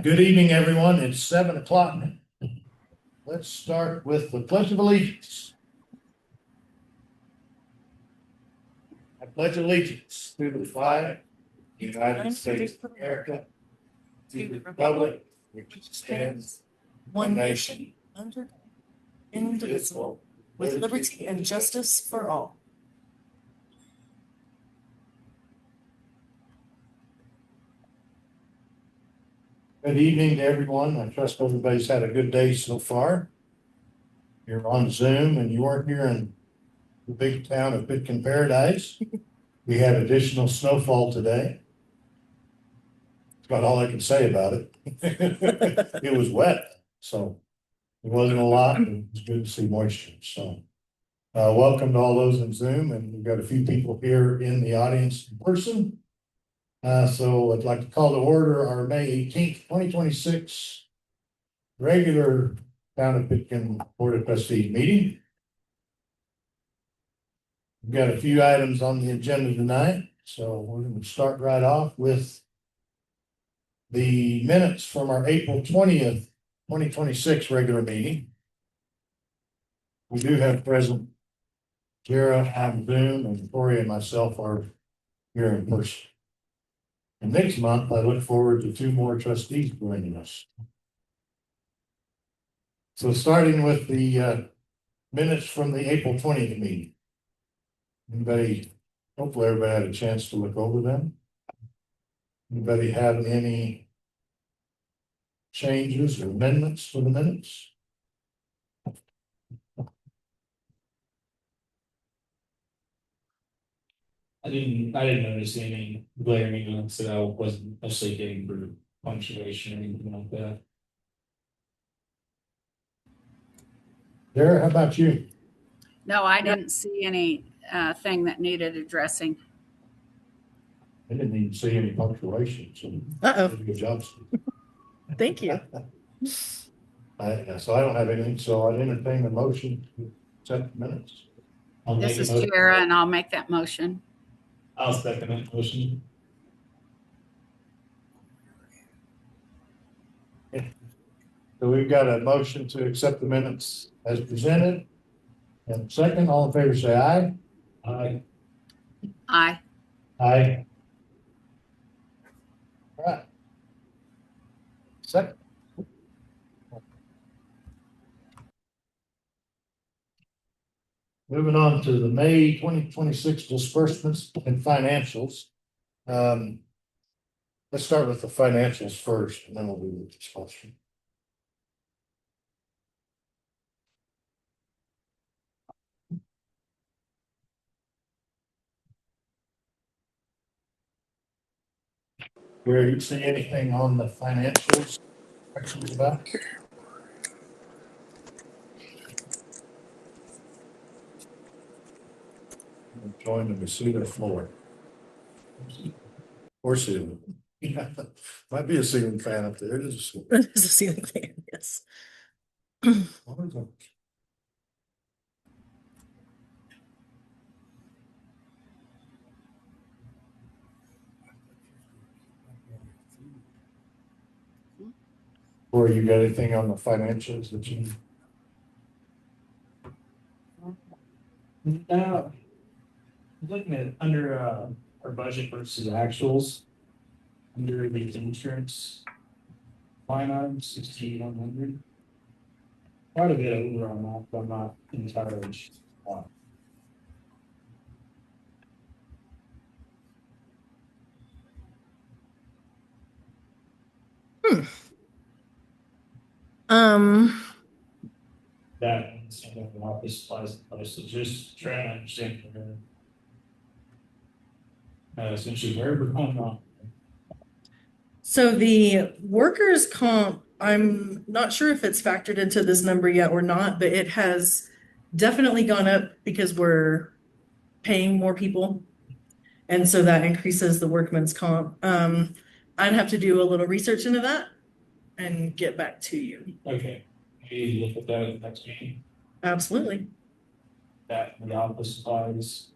Good evening, everyone. It's 7 o'clock. Let's start with the Pledge of Allegiance. I pledge allegiance to the flag of the United States of America, to the republic which stands one nation under indivisible, with liberty and justice for all. Good evening to everyone. I trust everybody's had a good day so far. You're on Zoom and you weren't here in the big town of Pitkin Paradise. We had additional snowfall today. That's about all I can say about it. It was wet, so it wasn't a lot, but it was good to see moisture. So welcome to all those in Zoom, and we've got a few people here in the audience in person. So I'd like to call to order our May 18th, 2026 regular Town of Pitkin Board of Trustees meeting. We've got a few items on the agenda tonight, so we're going to start right off with the minutes from our April 20th, 2026 regular meeting. We do have present Jara on Zoom, and Tori and myself are here in person. And next month, I look forward to 2 more trustees joining us. So starting with the minutes from the April 20th meeting. Hopefully everybody had a chance to look over them. Anybody have any changes or amendments for the minutes? I didn't notice any glaring ones that I wasn't necessarily getting for punctuation or anything like that. Dara, how about you? No, I didn't see any thing that needed addressing. I didn't even see any punctuation, so Uh-oh. good job, Steve. Thank you. So I don't have anything, so I'd entertain the motion to accept the minutes. This is Jara, and I'll make that motion. I'll second that motion. So we've got a motion to accept the minutes as presented. And second, all in favor say aye. Aye. Aye. Aye. All right. Second. Moving on to the May 2026 disbursements and financials. Let's start with the financials first, and then we'll do the discussion. Where you see anything on the financials? Questions about? I'm joined to see the floor. Or ceiling. Yeah, might be a ceiling fan up there. It is. There's a ceiling fan, yes. Or you got anything on the financials that you? No. Looking at under our budget versus actuals, under the insurance line item 6,100. Quite a bit over on that, but I'm not entirely sure. That and some of the office supplies, so just trying to understand essentially where we're going on. So the workers' comp, I'm not sure if it's factored into this number yet or not, but it has definitely gone up because we're paying more people. And so that increases the workman's comp. I'd have to do a little research into that and get back to you. Okay, maybe look at that at the next meeting. Absolutely. That and the office supplies.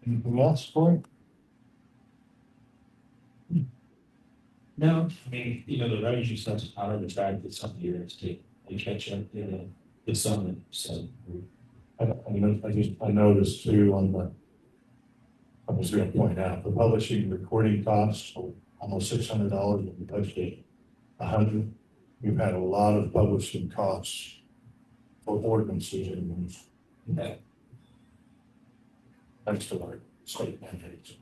Anything else, Corey? No, I mean, the roads you stuff out of the track that some years to catch up the summer, so. I noticed too I was gonna point out, the publishing and recording costs, almost $600 when we budgeted $100. We've had a lot of publishing costs for ordinances and Yeah. thanks to our state mandates.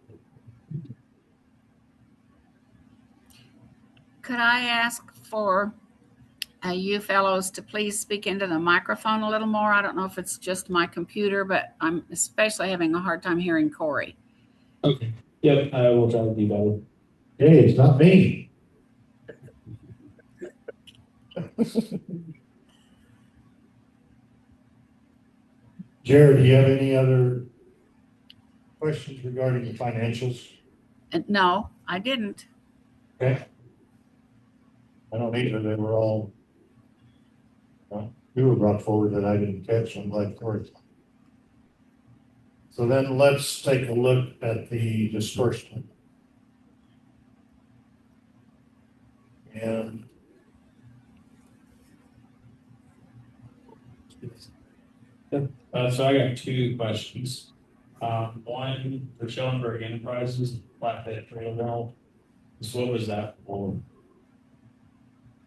Could I ask for you fellows to please speak into the microphone a little more? I don't know if it's just my computer, but I'm especially having a hard time hearing Corey. Okay. Yep, I will try to do better. Hey, it's not me. Jared, do you have any other questions regarding the financials? No, I didn't. Okay. I don't either. They were all, you were brought forward that I didn't catch. I'm glad Corey. So then let's take a look at the disbursement. And So I got two questions. One for Schellenberg Enterprises, flatbed trailer rental. So what was that for?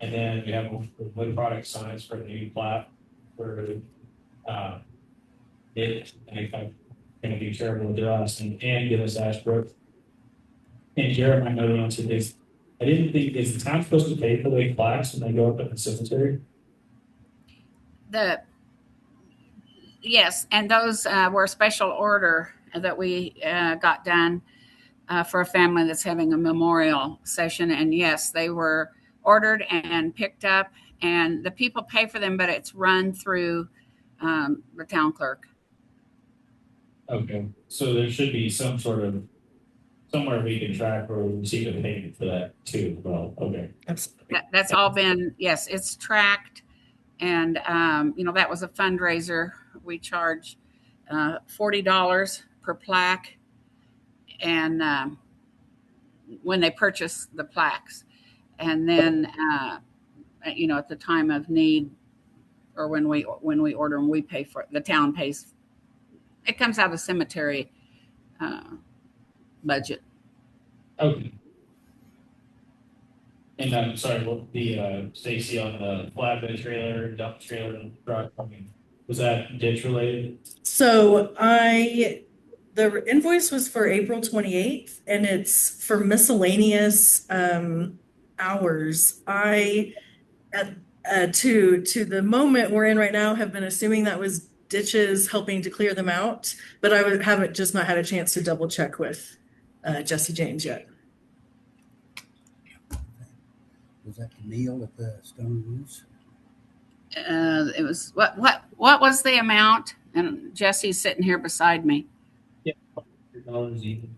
And then we have wood product signs for the new plat for it, and if I'm gonna be terrible to us and give us Ashbrook. And Jared might know the answer to this. I didn't think, is the town supposed to pay for the plaques when they go up at the cemetery? Yes, and those were a special order that we got done for a family that's having a memorial session. And yes, they were ordered and picked up, and the people pay for them, but it's run through the town clerk. Okay, so there should be some sort of, somewhere we can track or receive a payment for that too. Well, okay. That's all been, yes, it's tracked. And, that was a fundraiser. We charge $40 per plaque. And when they purchase the plaques, and then, at the time of need, or when we order them, we pay for it. The town pays. It comes out of the cemetery budget. Okay. And I'm sorry, what the Stacy on the flatbed trailer, dump trailer, and truck, was that ditch related? So the invoice was for April 28th, and it's for miscellaneous hours. To the moment we're in right now, have been assuming that was ditches, helping to clear them out, but haven't just not had a chance to double check with Jesse James yet. Was that the meal at the Stone Woods? It was what was the amount? And Jesse's sitting here beside me. Yeah, $100 even.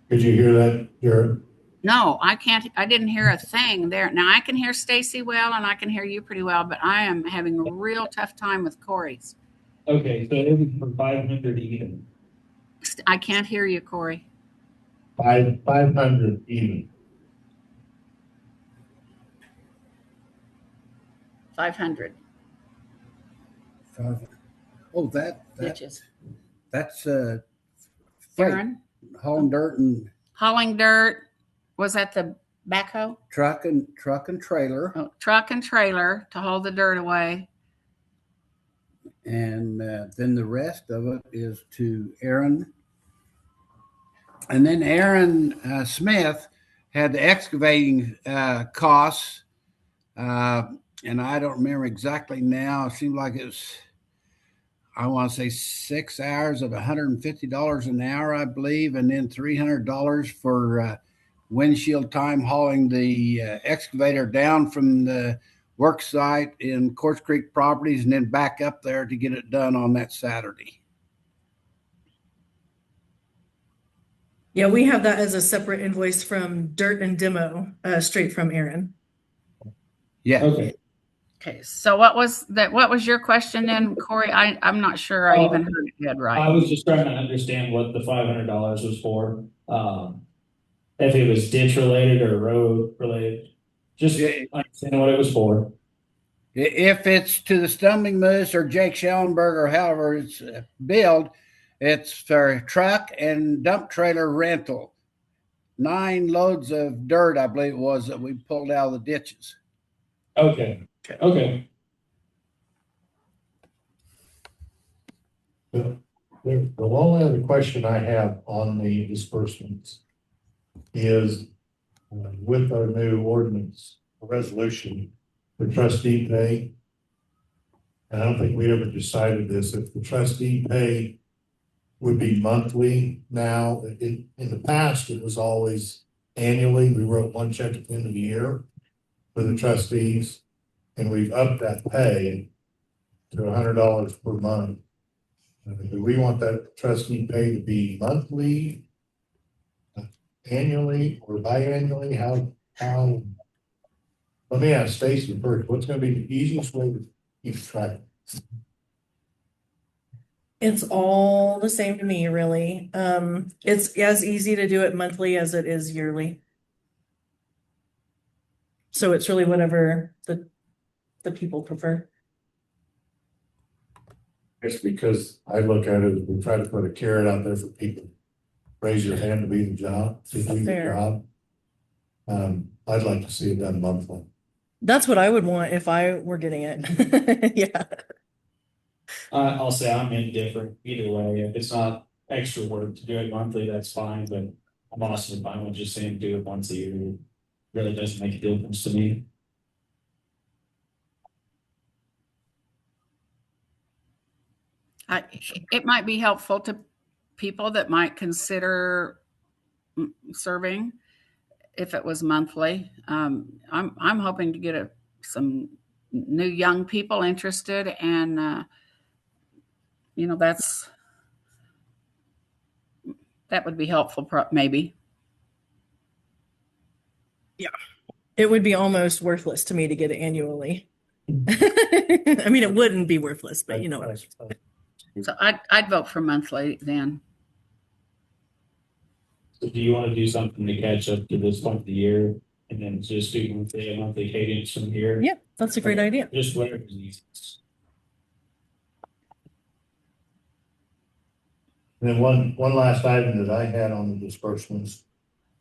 Did you hear that, Jared? No, I can't. I didn't hear a thing there. Now I can hear Stacy well, and I can hear you pretty well, but I am having a real tough time with Corey's. Okay, so it was for 500 even. I can't hear you, Corey. 500 even. 500 Oh, ditches. that's Aaron, hauling dirt and hauling dirt. Was that the backhoe? truck and trailer, Oh, truck and trailer to haul the dirt away. and then the rest of it is to Aaron. And then Aaron Smith had the excavating costs, and I don't remember exactly now. It seemed like it was, I want to say 6 hours at $150 an hour, I believe, and then $300 for windshield time hauling the excavator down from the work site in Quartz Creek Properties and then back up there to get it done on that Saturday. Yeah, we have that as a separate invoice from Dirt and Demo, straight from Aaron. Yeah. Okay. Okay, so what was that? What was your question then, Corey? I'm not sure I even heard it I right. was just trying to understand what the $500 was for. If it was ditch related or road related, just Yeah. understanding what it was for. If it's to the Stumbling Moose or Jake Schellenberg or however it's billed, it's for truck and dump trailer rental. 9 loads of dirt, I believe it was, that we pulled out of the ditches. Okay, okay. The only other question I have on the disbursements is with our new ordinance resolution for trustee pay. And I don't think we ever decided this, if the trustee pay would be monthly now. In the past, it was always annually. We wrote one check at the end of the year for the trustees, and we've upped that pay to $100 per month. Do we want that trustee pay to be monthly, annually, or biannually? How? Let me ask Stacy first, what's gonna be the easiest way to keep track? It's all the same to me, really. It's as easy to do it monthly as it is yearly. So it's really whatever the people prefer. It's because I look at it as we try to put a carrot out there for people. Raise your hand to be the job, to do the Fair. job. I'd like to see it done monthly. That's what I would want if I were getting it. Yeah. I'll say I'm indifferent either way. If it's not extra work to do it monthly, that's fine, but I'm also fine with just saying do it once a year. It really doesn't make a difference to me. It might be helpful to people that might consider serving if it was monthly. I'm hoping to get some new young people interested, and that would be helpful, maybe. Yeah. It would be almost worthless to me to get it annually. I mean, it wouldn't be worthless, but you know what? So I'd vote for monthly then. So do you want to do something to catch up to this point of the year and then just do a monthly cadence from here? Yeah, that's a great idea. Just whatever's easiest. And then one last item that I had on the disbursements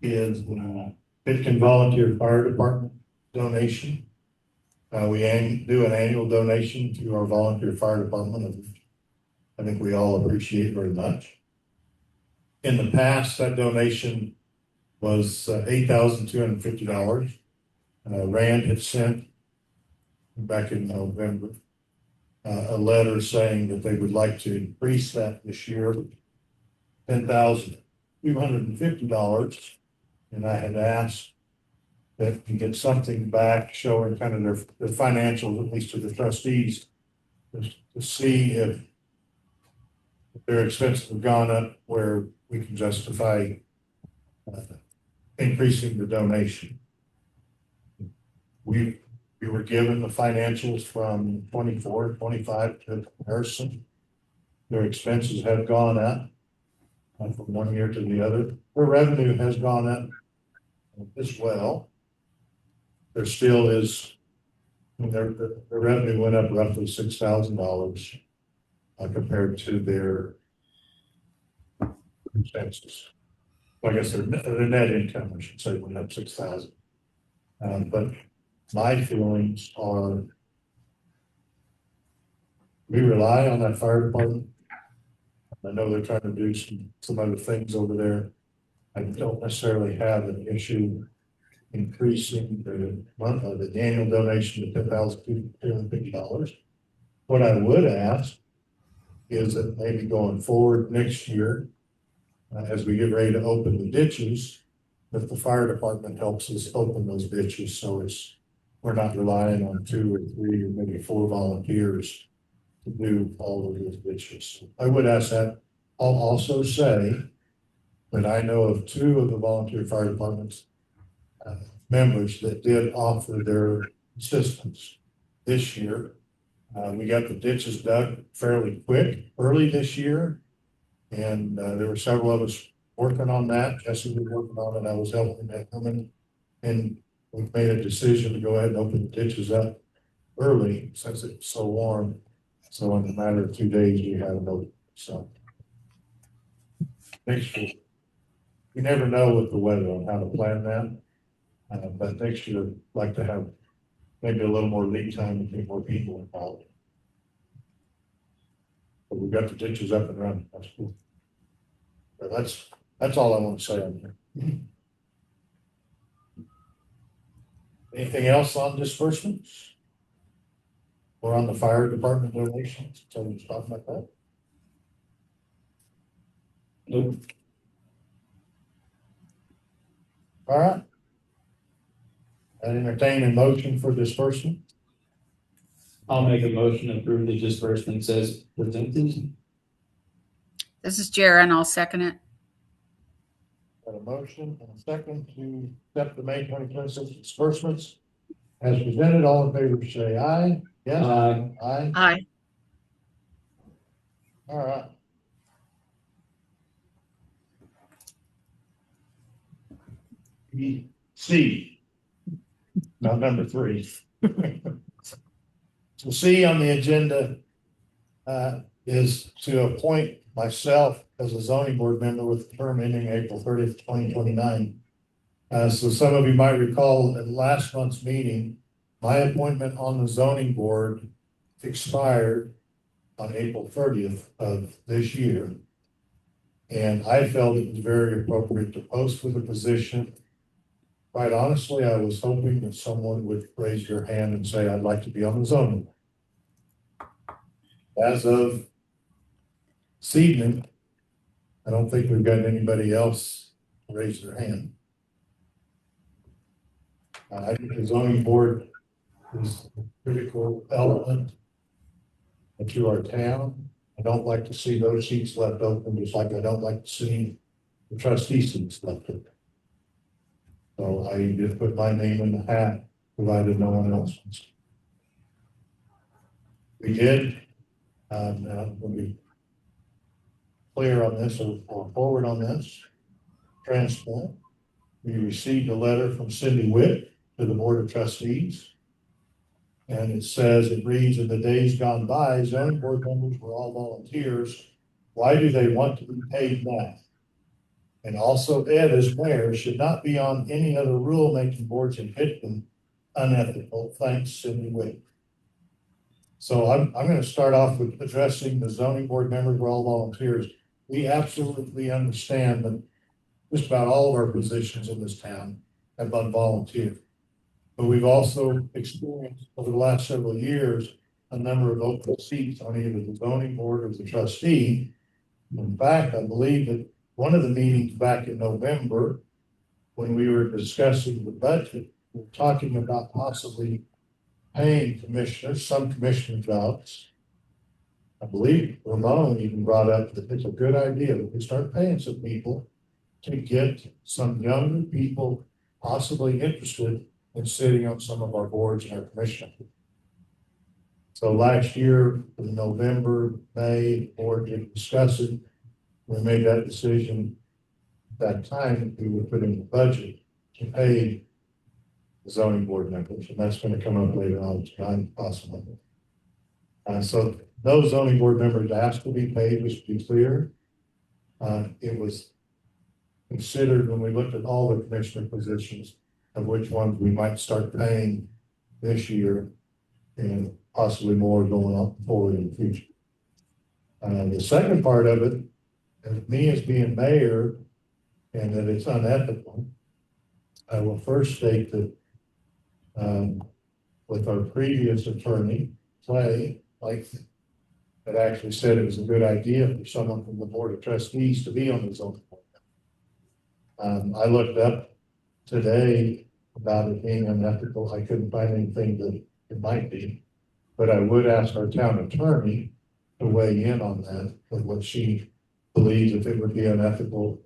is Pitkin Volunteer Fire Department donation. We do an annual donation to our volunteer fire department. I think we all appreciate very much. In the past, that donation was $8,250. Rand had sent back in November a letter saying that they would like to increase that this year, $10,250. And I had asked that we get something back showing kind of their financials, at least to the trustees, to see if their expenses have gone up where we can justify increasing the donation. We were given the financials from 24, 25 to comparison. Their expenses have gone up from one year to the other. Their revenue has gone up as well. There still is, their revenue went up roughly $6,000 compared to their expenses. Well, I guess their net income, I should say, went up 6,000. But my feelings are, we rely on that fire department. I know they're trying to do some other things over there. I don't necessarily have an issue increasing the annual donation to $10,250. What I would ask is that maybe going forward next year, as we get ready to open the ditches, that the fire department helps us open those ditches, so we're not relying on 2 or 3 or maybe 4 volunteers to do all of those ditches. I would ask that. I'll also say that I know of 2 of the volunteer fire departments members that did offer their assistance this year. We got the ditches dug fairly quick, early this year. And there were several of us working on that. Jesse was working on it. I was helping that woman. And we made a decision to go ahead and open the ditches up early since it's so warm. So in a matter of 2 days, we have it open. So next year, you never know with the weather on how to plan that. But next year, I'd like to have maybe a little more lead time and get more people involved. But we've got the ditches up and running. That's cool. But that's all I want to say on here. Anything else on disbursements? Or on the fire department donations? So we talk about that. Nope. All right. I entertain a motion for disbursement. I'll make a motion to approve the disbursements as presented. This is Jaron. I'll second it. Got a motion and a second to accept the May 2026 disbursements as presented. All in favor, say aye. Yes. Aye. Aye. All right. C. Now number 3. So C on the agenda is to appoint myself as a zoning board member with the term ending April 30th, 2029. So some of you might recall at last month's meeting, my appointment on the zoning board expired on April 30th of this year. And I felt it was very appropriate to post for the position. Quite honestly, I was hoping that someone would raise their hand and say, I'd like to be on the zoning board. As of this evening, I don't think we've got anybody else raise their hand. I think the zoning board is a critical element to our town. I don't like to see those seats left open, just like I don't like to see the trustee seats left open. So I just put my name in the hat, provided no one else wants. We did, when we clear on this or forward on this, transplant, we received a letter from Cindy Witt to the Board of Trustees. And it says, it reads, in the days gone by, zoning board members were all volunteers. Why do they want to be paid now? And also Ed as mayor should not be on any other rulemaking boards in Pitkin. Unethical. Thanks, Cindy Witt. So I'm going to start off with addressing the zoning board members. We're all volunteers. We absolutely understand that just about all of our positions in this town have been volunteer. But we've also experienced over the last several years a number of open seats on either the zoning board or the trustee. In fact, I believe that one of the meetings back in November, when we were discussing the budget, we were talking about possibly paying commissioners, some commissioner jobs. I believe Ramon even brought up that it's a good idea that we start paying some people to get some younger people possibly interested in sitting on some of our boards and our commission. So last year, in November, May, the board did discuss it. We made that decision at that time that we would put in the budget to pay the zoning board members, and that's going to come up later on tonight, possibly. So those zoning board members asked to be paid, just to be clear. It was considered when we looked at all the commissioner positions of which ones we might start paying this year and possibly more going on forward in the future. The second part of it, me as being mayor, and that it's unethical, I will first state that with our previous attorney, Clay, like, that actually said it was a good idea for someone from the Board of Trustees to be on the zoning board. I looked up today about it being unethical. I couldn't find anything that it might be, but I would ask our town attorney to weigh in on that, with what she believes, if it would be unethical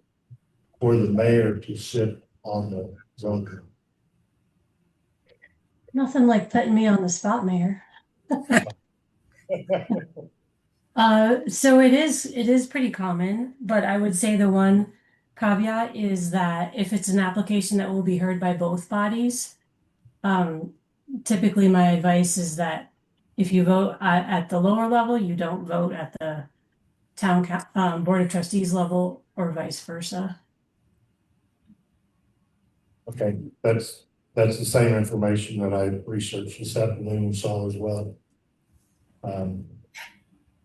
for the mayor to sit on the zoning board. Nothing like putting me on the spot, Mayor. So it is pretty common, but I would say the one caveat is that if it's an application that will be heard by both bodies, um, typically my advice is that if you vote at the lower level, you don't vote at the board of trustees level or vice versa. Okay, that's the same information that I researched this afternoon and saw as well.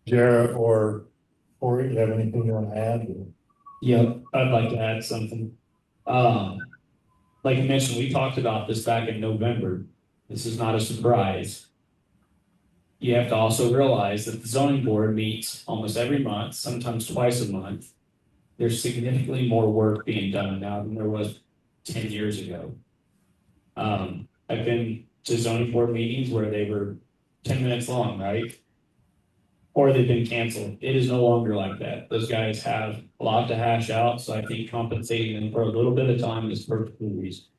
Jared or Corey, you have anything you want to add? Yep, I'd like to add something. Like you mentioned, we talked about this back in November. This is not a surprise. You have to also realize that the zoning board meets almost every month, sometimes twice a month. There's significantly more work being done now than there was 10 years ago. I've been to zoning board meetings where they were 10 minutes long, right? Or they've been canceled. It is no longer like that. Those guys have a lot to hash out, so I think compensating them for a little bit of time is perfectly reasonable.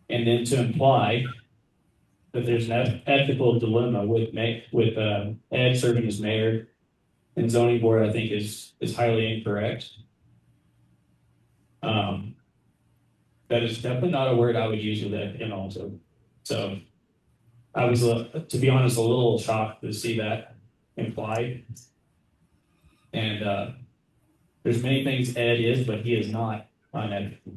And then to imply that there's an ethical dilemma with Ed serving as mayor and zoning board, I think is highly incorrect. That is definitely not a word I would use with it, and also, so I was, to be honest, a little shocked to see that implied. And there's many things Ed is, but he is not unethical.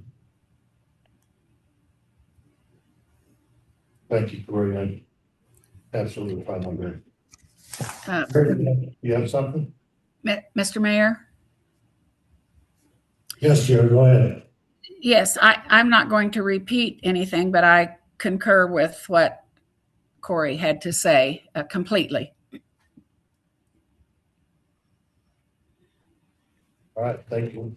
Thank you, Corey. I'm absolutely fine with Uh, that. You have something? Mr. Mayor? Yes, Jared, go ahead. Yes, I'm not going to repeat anything, but I concur with what Corey had to say completely. All right, thank you.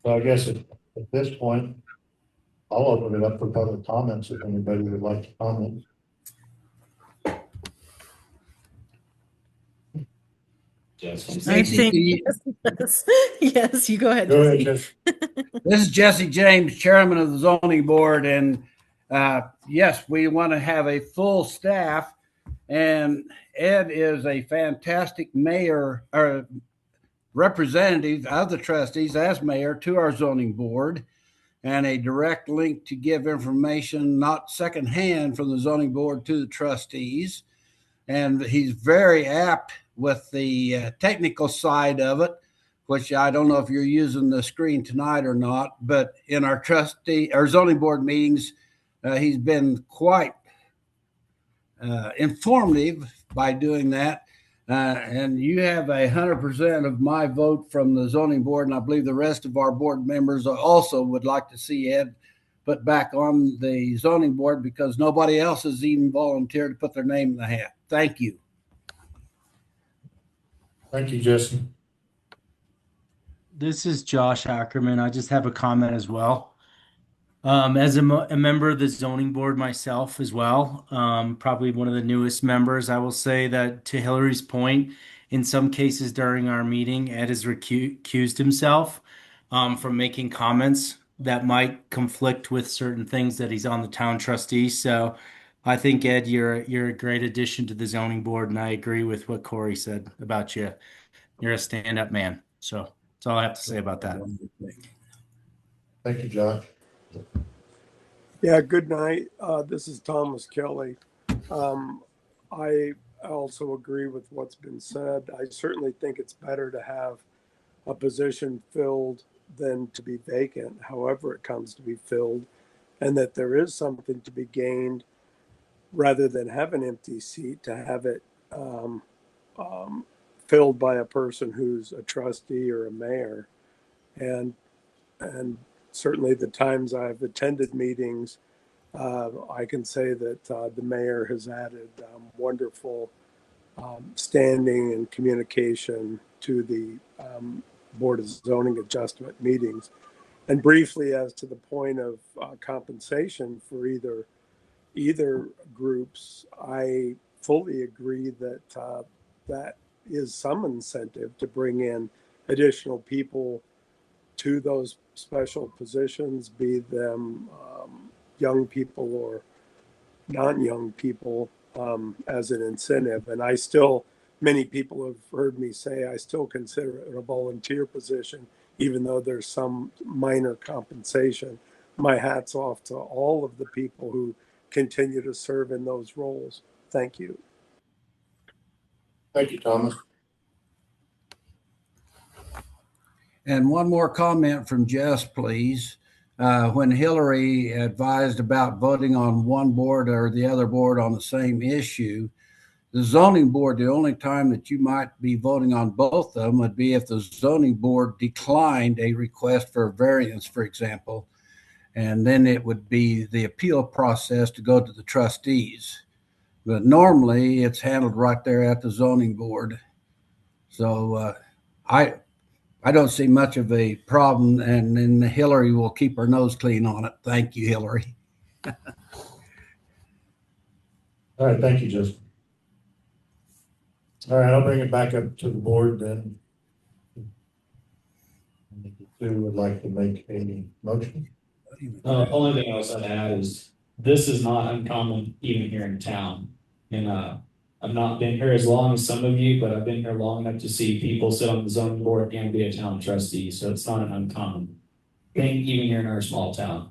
So I guess at this point, I'll open it up for public comments if anybody would like to comment. I think yes, you go ahead. Go ahead, Jesse. Jess. This is Jesse James, chairman of the zoning board. And yes, we want to have a full staff. And Ed is a fantastic mayor or representative of the trustees as mayor to our zoning board, and a direct link to give information, not secondhand, from the zoning board to the trustees. And he's very apt with the technical side of it, which I don't know if you're using the screen tonight or not, but in our zoning board meetings, he's been quite informative by doing that. And you have 100% of my vote from the zoning board, and I believe the rest of our board members also would like to see Ed put back on the zoning board, because nobody else has even volunteered to put their name in the hat. Thank you. Thank you, Jesse. This is Josh Ackerman. I just have a comment as well. As a member of the zoning board myself as well, probably one of the newest members, I will say that, to Hillary's point, in some cases during our meeting, Ed has recused himself from making comments that might conflict with certain things that he's on the town trustee. So I think, Ed, you're a great addition to the zoning board, and I agree with what Corey said about you. You're a stand-up man. So that's all I have to say about that. Thank you, Josh. Yeah, good night. This is Thomas Kelly. I also agree with what's been said. I certainly think it's better to have a position filled than to be vacant, however it comes to be filled, and that there is something to be gained rather than have an empty seat, to have it filled by a person who's a trustee or a mayor. And certainly the times I've attended meetings, I can say that the mayor has added wonderful standing and communication to the Board of Zoning Adjustment meetings. And briefly, as to the point of compensation for either groups, I fully agree that that is some incentive to bring in additional people to those special positions, be them young people or non-young people, as an incentive. And I still, many people have heard me say, I still consider it a volunteer position, even though there's some minor compensation. My hat's off to all of the people who continue to serve in those roles. Thank you. Thank you, Thomas. And one more comment from Jess, please. When Hillary advised about voting on one board or the other board on the same issue, the zoning board, the only time that you might be voting on both of them would be if the zoning board declined a request for a variance, for example, and then it would be the appeal process to go to the trustees. But normally it's handled right there at the zoning board. So I don't see much of a problem, and then Hillary will keep her nose clean on it. Thank you, Hillary. All right, thank you, Justin. All right, I'll bring it back up to the board then. Who would like to make a motion? Only thing else I'd add is this is not uncommon even here in town. And I've not been here as long as some of you, but I've been here long enough to see people sit on the zoning board and be a town trustee. So it's not an uncommon thing even here in our small town.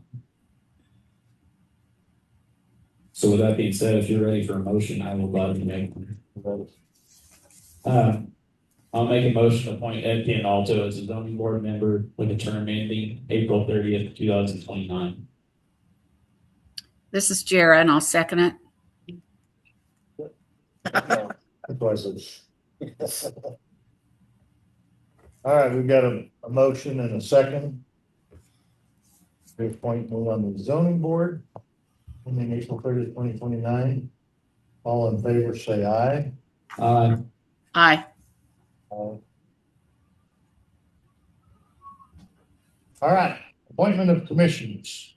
So with that being said, if you're ready for a motion, I will gladly make one. I'll make a motion to appoint Ed Pianalto as a zoning board member with a term ending April 30th, 2029. This is Jara, and I'll second it. All right, we've got a motion and a second to appoint me on the zoning board ending April 30th, 2029. All in favor, say aye. Aye. All right, appointment of commissions.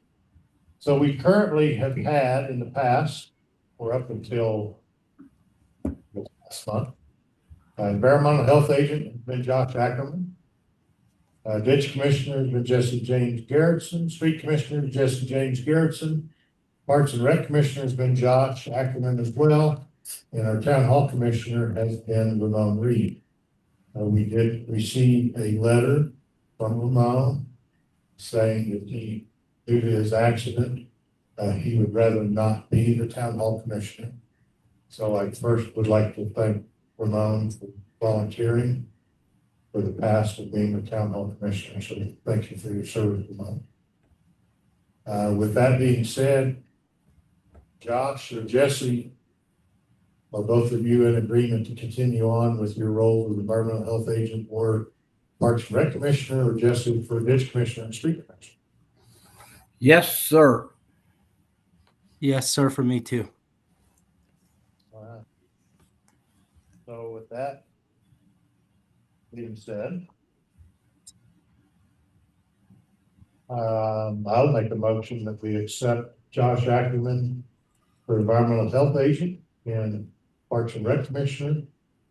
So we currently have had in the past, or up until last month, environmental health agent has been Josh Ackerman. Ditch commissioner has been Jesse James Garrettson. Street commissioner is Jesse James Garrettson. Parks and Rec commissioner has been Josh Ackerman as well. And our town hall commissioner has been Ramon Reed. We did receive a letter from Ramon saying that he, due to his accident, he would rather not be the town hall commissioner. So I first would like to thank Ramon for volunteering for the past of being the town hall commissioner. So thank you for your service, Ramon. With that being said, Josh or Jesse, are both of you in agreement to continue on with your role as environmental health agent or Parks and Rec commissioner, or Jesse for ditch commissioner and street commissioner? Yes, sir. Yes, sir, for me too. All right. So with that being said, I'll make a motion that we accept Josh Ackerman for environmental health agent and Parks and Rec commissioner,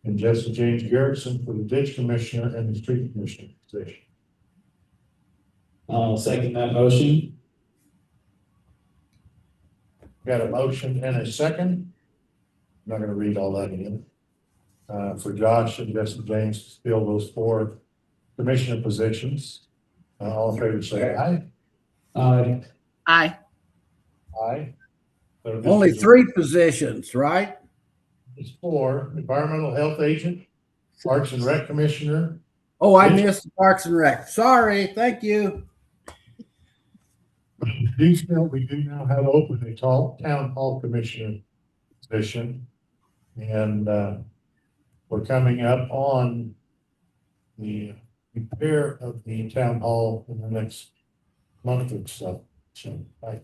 and Jesse James Garrettson for the ditch commissioner and the street commissioner position. I'll second that motion. Got a motion and a second. I'm not going to read all that again. For Josh and Jesse James to fill those 4 commissioner positions. All in favor say aye. Aye. Aye. Aye. So Only 3 positions, right? It's 4: environmental health agent, Parks and Rec commissioner. Oh, I missed the Parks and Rec. Sorry. Thank you. We do now have open a town hall commissioner position. And we're coming up on the repair of the town hall in the next month or so. So I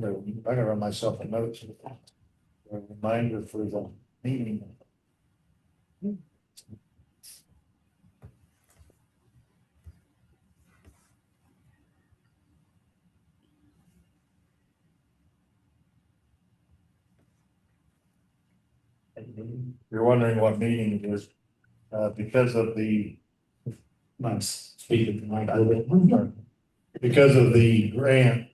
gotta run myself a note, a reminder for the meeting. You're wondering what meeting it is, because of the not speaking from my. Because of the grant,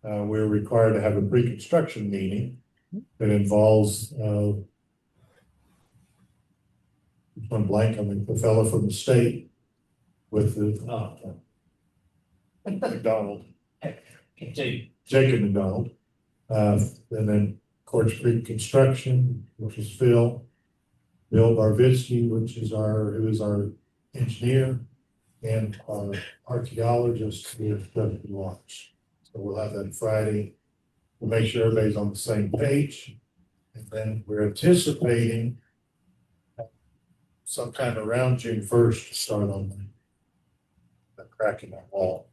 we're required to have a pre-construction meeting that involves, one blank, I mean, the fellow from the state with the, McDonald, Jacob McDonald. And then, of course, pre-construction, which is Bill Barvitsky, who is our engineer, and our archaeologist with W. Watch. So we'll have that Friday. We'll make sure everybody's on the same page. And then we're anticipating sometime around June 1st to start on the cracking that wall.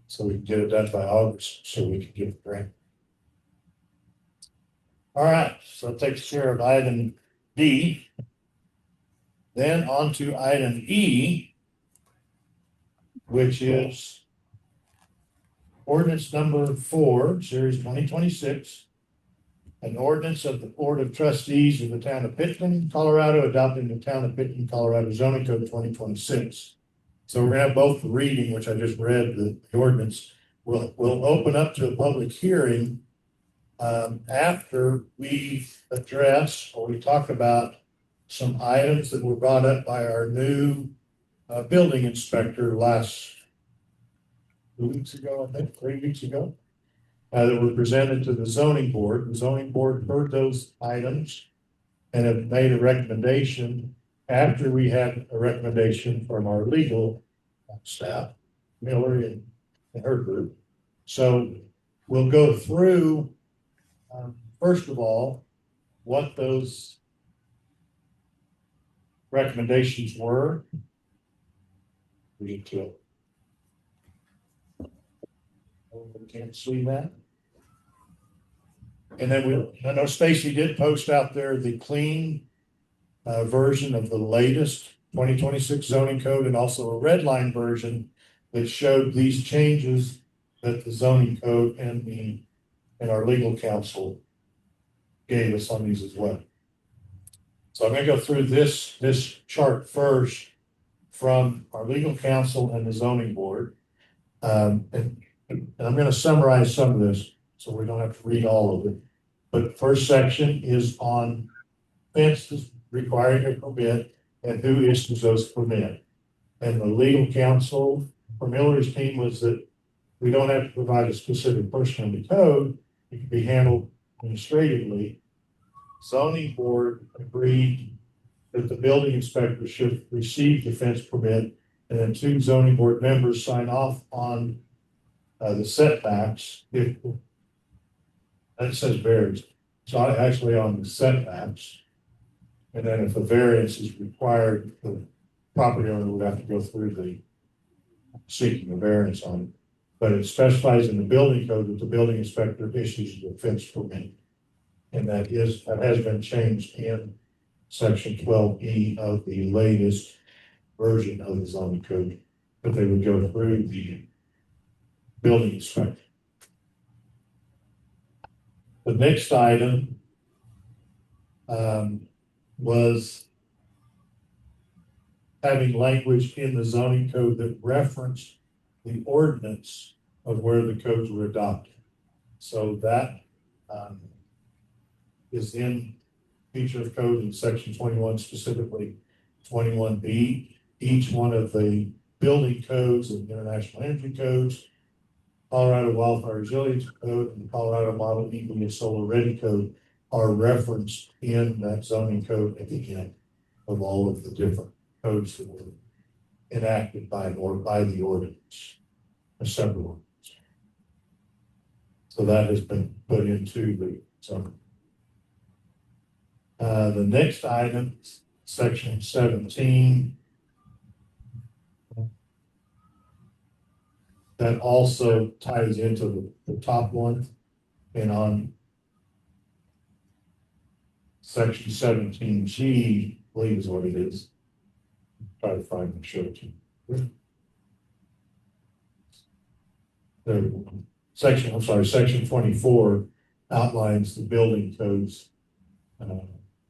So we can get it done by August, so we can get the grant. All right, so that takes care of item D. Then on to item E, which is ordinance number 4, series 2026. An ordinance of the Board of Trustees of the Town of Pitkin, Colorado, adopting the Town of Pitkin, Colorado zoning code 2026. So we're gonna have both the reading, which I just read, the ordinance. We'll open up to a public hearing after we address or we talk about some items that were brought up by our new building inspector last 2 weeks ago, I think, 3 weeks ago, that were presented to the zoning board. The zoning board heard those items and have made a recommendation after we had a recommendation from our legal staff, Miller and her group. So we'll go through, first of all, what those recommendations were. Read to it. We can't see that. And then I know Stacy did post out there the clean version of the latest 2026 zoning code and also a red line version that showed these changes that the zoning code and our legal counsel gave us on these as well. So I'm going to go through this chart first from our legal counsel and the zoning board. And I'm going to summarize some of this so we don't have to read all of it. But first section is on fences requiring a permit and who issues those permit. And the legal counsel for Miller's team was that we don't have to provide a specific person in the code. It can be handled administratively. Zoning board agreed that the building inspector should receive the fence permit, and then 2 zoning board members sign off on the setbacks. If that says variance, so actually on the setbacks. And then if a variance is required, the property owner would have to go through the seeking a variance on it. But it specifies in the building code that the building inspector issues the fence permit. And that has been changed in section 12E of the latest version of the zoning code. But they would go through the building inspector. The next item was having language in the zoning code that referenced the ordinance of where the codes were adopted. So that is in feature of code in section 21, specifically 21B. Each one of the building codes and international energy codes, Colorado Wildfire Resilience Code, and the Colorado Model EV and Solar Ready Code are referenced in that zoning code at the end of all of the different codes that were enacted by the ordinance, a separate ordinance. So that has been put into the zoning. The next item, section 17, that also ties into the top one, and on section 17G, I believe is what it is. Try to find and show it to you. There we go. Section 24 outlines the building codes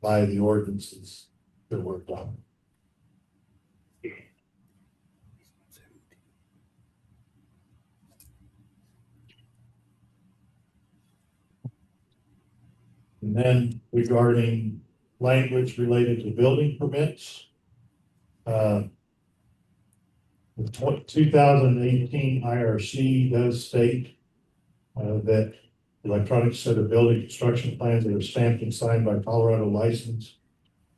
by the ordinances that were adopted. And then regarding language related to building permits, the 2018 IRC does state that electronic set of building construction plans that are stamped and signed by Colorado licensed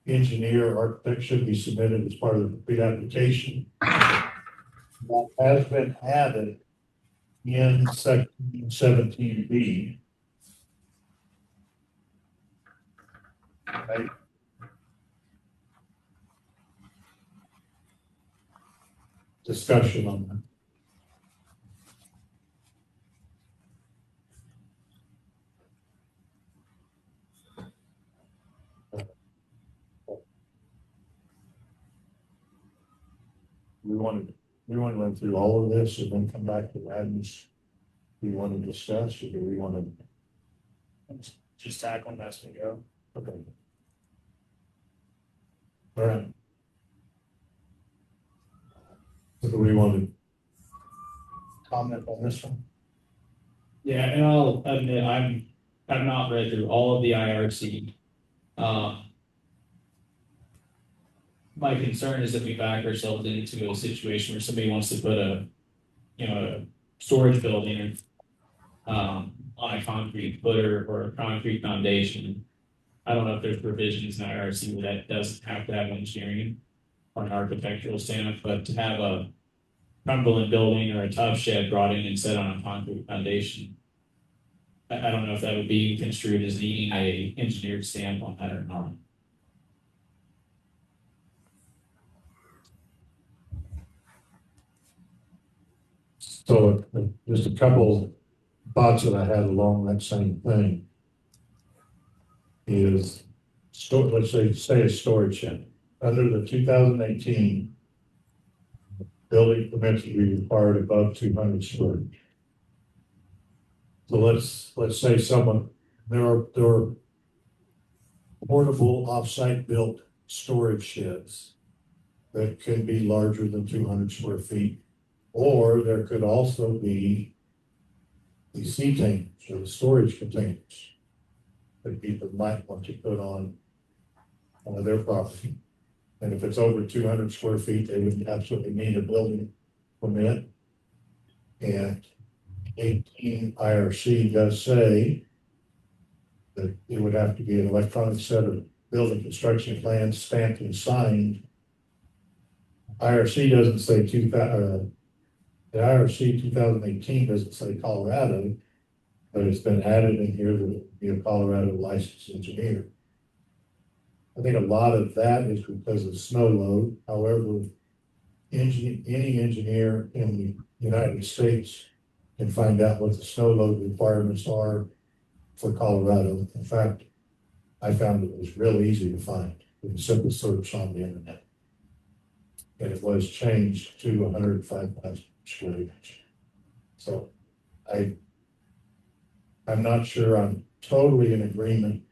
engineer or architect should be submitted as part of the complete application. That has been added in section 17B. Right. Discussion on that. We want to run through all of this and then come back to items we want to discuss, or do we want to Just tackle them as we go. okay. All right. So do we want to comment on this one? Yeah, and I'll admit I've not read through all of the IRC. My concern is that we back ourselves into a situation where somebody wants to put a storage building on a concrete footer or a concrete foundation. I don't know if there's provisions in IRC where that doesn't have to have engineering or an architectural stamp, but to have a crumbling building or a top shed brought in and set on a concrete foundation, I don't know if that would be construed as needing a engineered stamp on that or not. So just a couple thoughts that I had along that same thing is let's say a storage shed. Under the 2018 building permits to be required above 200 square. So let's say there are portable off-site built storage sheds that can be larger than 200 square feet. Or there could also be the sea tankers or the storage containers that people might want to put on their property. And if it's over 200 square feet, they would absolutely need a building permit. And 18 IRC does say that it would have to be an electronic set of building construction plans stamped and signed. IRC doesn't say the IRC 2018 doesn't say Colorado, but it's been added in here that it would be a Colorado licensed engineer. I think a lot of that is because of snow load. However, any engineer in the United States can find out what the snow load requirements are for Colorado. In fact, I found it was real easy to find with a simple search on the internet. And it was changed to 105,000 square inch. So I'm not sure I'm totally in agreement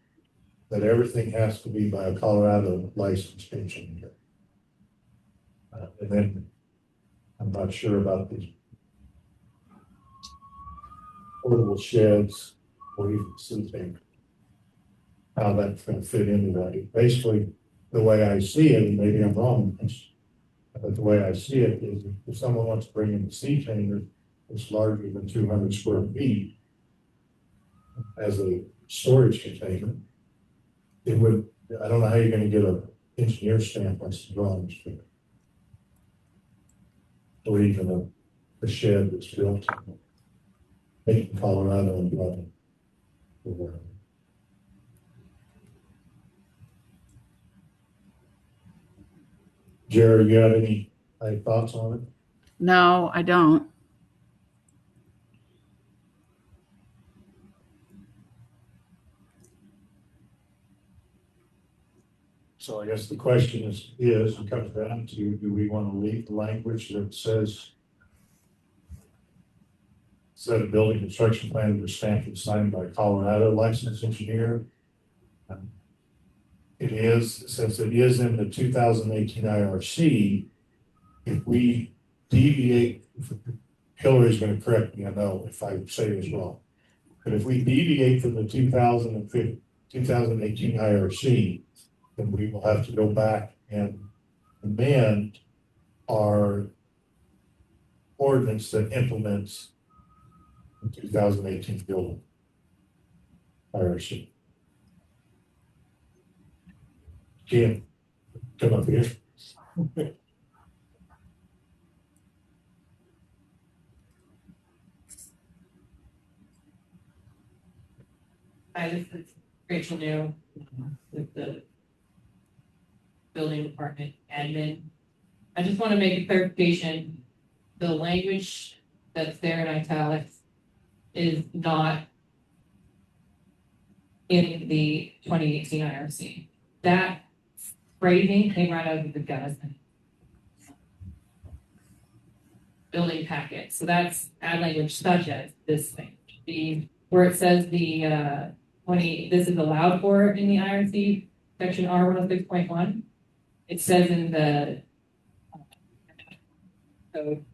that everything has to be by a Colorado licensed engineer. And then I'm not sure about these portable sheds or even sea tankers, how that's going to fit into that. Basically, the way I see it, and maybe I'm wrong, but the way I see it is if someone wants to bring in a sea tanker that's larger than 200 square feet as a storage container, it would, I don't know how you're going to get an engineer stamp on some drawings for it. Or even a shed that's built in Colorado and brought in. Jerry, you have any thoughts on it? No, I don't. So I guess the question is, it comes down to, do we want to leave the language that says set of building construction plans were stamped and signed by Colorado licensed engineer? It is, since it is in the 2018 IRC, if we deviate, Hillary's going to correct me, I know if I say this wrong, but if we deviate from the 2018 IRC, then we will have to go back and amend our ordinance that implements the 2018 building IRC. Jim, come up here. Hi, this is Rachel New with the building department admin. I just want to make a clarification. The language that's there in italics is not in the 2018 IRC. That phrasing came right out of the Gunnison building packet. So that's add language such as this thing. Where it says the 20, this is allowed for in the IRC, section R106.1. It says in the code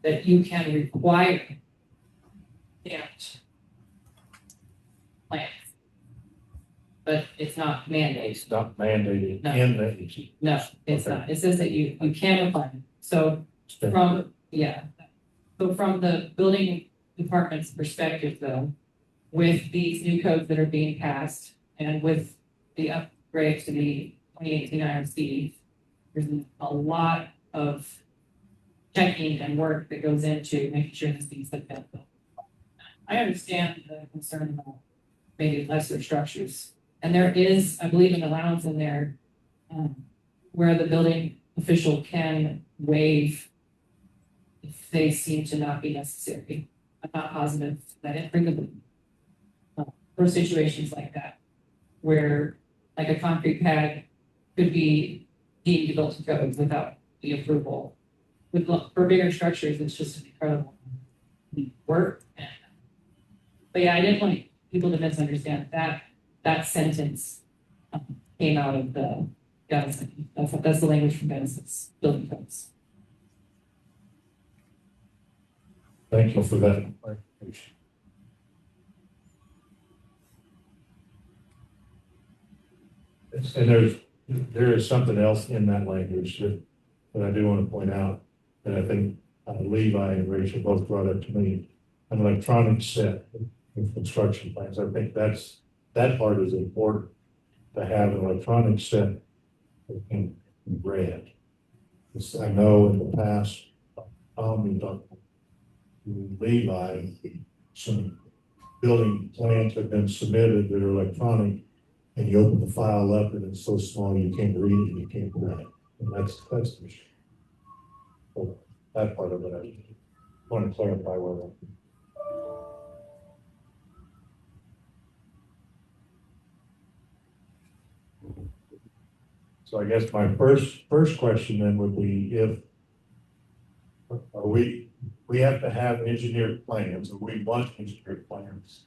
that you can require stamped plans, but it's not mandated. It's not mandated No. in the AG. No, it's Okay. not. It says that you can apply. So from the building department's perspective though, with these new codes that are being passed and with the upgrade to the 2018 IRC, there's a lot of checking and work that goes into making sure this thing's like that. I understand the concern about maybe lesser structures. And there is, I believe, an allowance in there where the building official can waive if they seem to not be necessary. I'm not positive that it bring them for situations like that, where like a concrete pad could be deemed to go to code without the approval. For bigger structures, it's just an incredible work. But yeah, I didn't want people to misunderstand that sentence came out of the Gunnison. That's the language from Gunnison building codes. Thank you for that clarification. And there is something else in that language that I do want to point out, that I think Levi and Rachel both brought up to me, an electronic set of construction plans. I think that part is important, to have an electronic set that can be read. Because I know in the past, we talked to Levi, some building plans have been submitted that are electronic, and you open the file up and it's so small you can't read it and you can't read it. And that's the issue. So that part of it, I want to clarify where that. So I guess my first question then would be, if we have to have engineered plans, or we want engineered plans.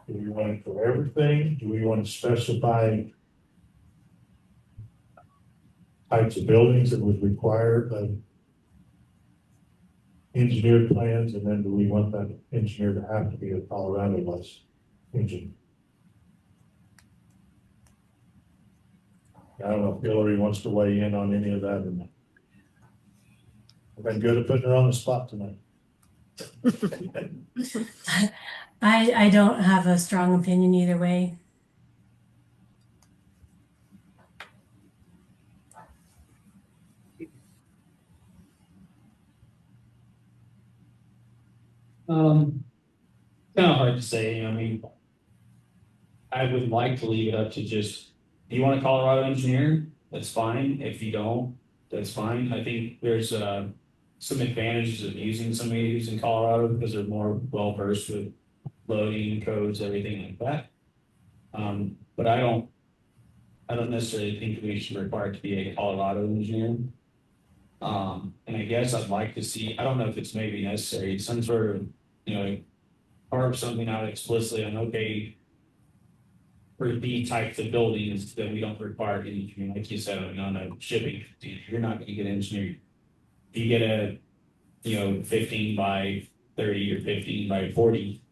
Do we want it for everything? Do we want to specify types of buildings that would require engineered plans? And then do we want that engineer to have to be a Colorado licensed engineer? I don't know if Hillary wants to weigh in on any of that or not. I've been good at putting her on the spot tonight. I don't have a strong opinion either way. Kind of hard to say. I mean, I would like to leave it up to just, if you want a Colorado engineer, that's fine. If you don't, that's fine. I think there's some advantages of using somebody who's in Colorado because they're more well versed with loading codes, everything like that. But I don't necessarily think we should require it to be a Colorado engineer. And I guess I'd like to see, I don't know if it's maybe necessary, some sort of, carve something out explicitly on, okay, for the types of buildings that we don't require an engineer. Like you said, on a shipping, you're not going to get engineered. If you get a, 15 by 30 or 15 by 40,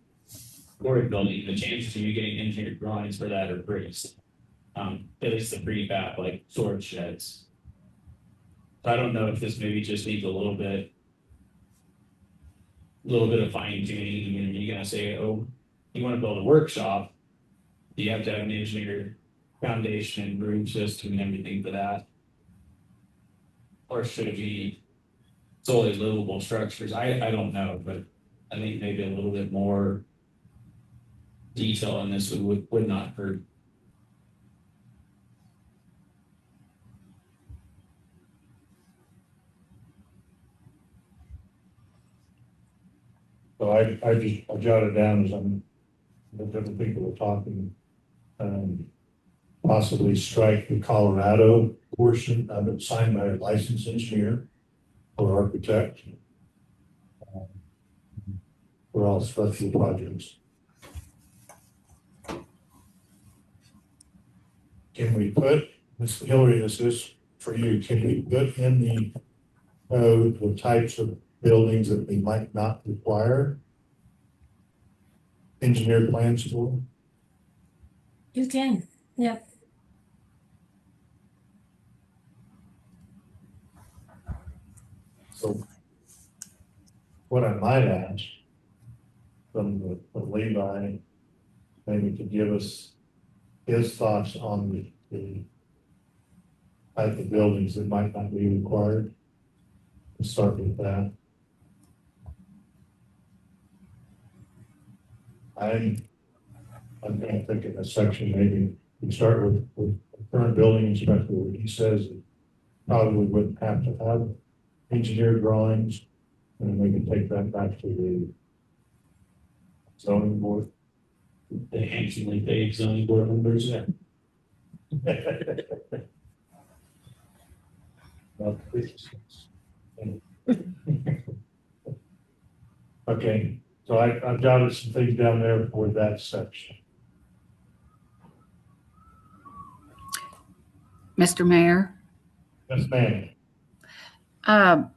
storage building, the chances of you getting engineered drawings for that are pretty, at least the prefab, like storage sheds. So I don't know if this maybe just needs a little bit of fine tuning. I mean, you're gonna say, oh, you want to build a workshop, you have to have an engineered foundation and room system and everything for that. Or should it be solely livable structures? I don't know, but I think maybe a little bit more detail on this would not hurt. So I jotted down as the different people were talking, possibly strike the Colorado portion of it signed by a licensed engineer or architect for all structural projects. Can we put, Ms. Hillary, this is for you, can we put in the code the types of buildings that we might not require engineered plans for? You can. Yep. So what I might ask from Levi, maybe to give us his thoughts on the type of buildings that might not be required. Let's start with that. I'm going to think in a section, maybe we start with the current building inspector, where he says that probably wouldn't have to have engineered drawings, and we can take that back to the zoning board. The handsomely paid zoning board members there. Okay, so I've jotted some things down there for that section. Mr. Mayor, Yes, ma'am.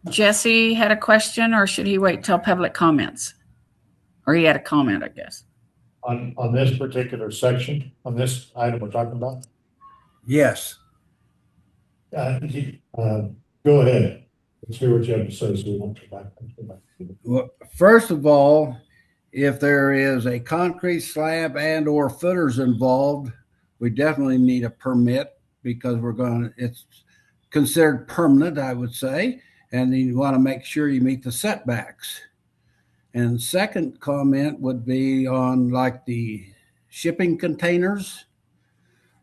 Jesse had a question, or should he wait till public comments? Or he had a comment, I guess. On this particular section, on this item we're talking about? Yes. Go ahead. Let's hear what you have to say, so we won't come back. Well, first of all, if there is a concrete slab and or footers involved, we definitely need a permit because it's considered permanent, I would say, and you want to make sure you meet the setbacks. And second comment would be on like the shipping containers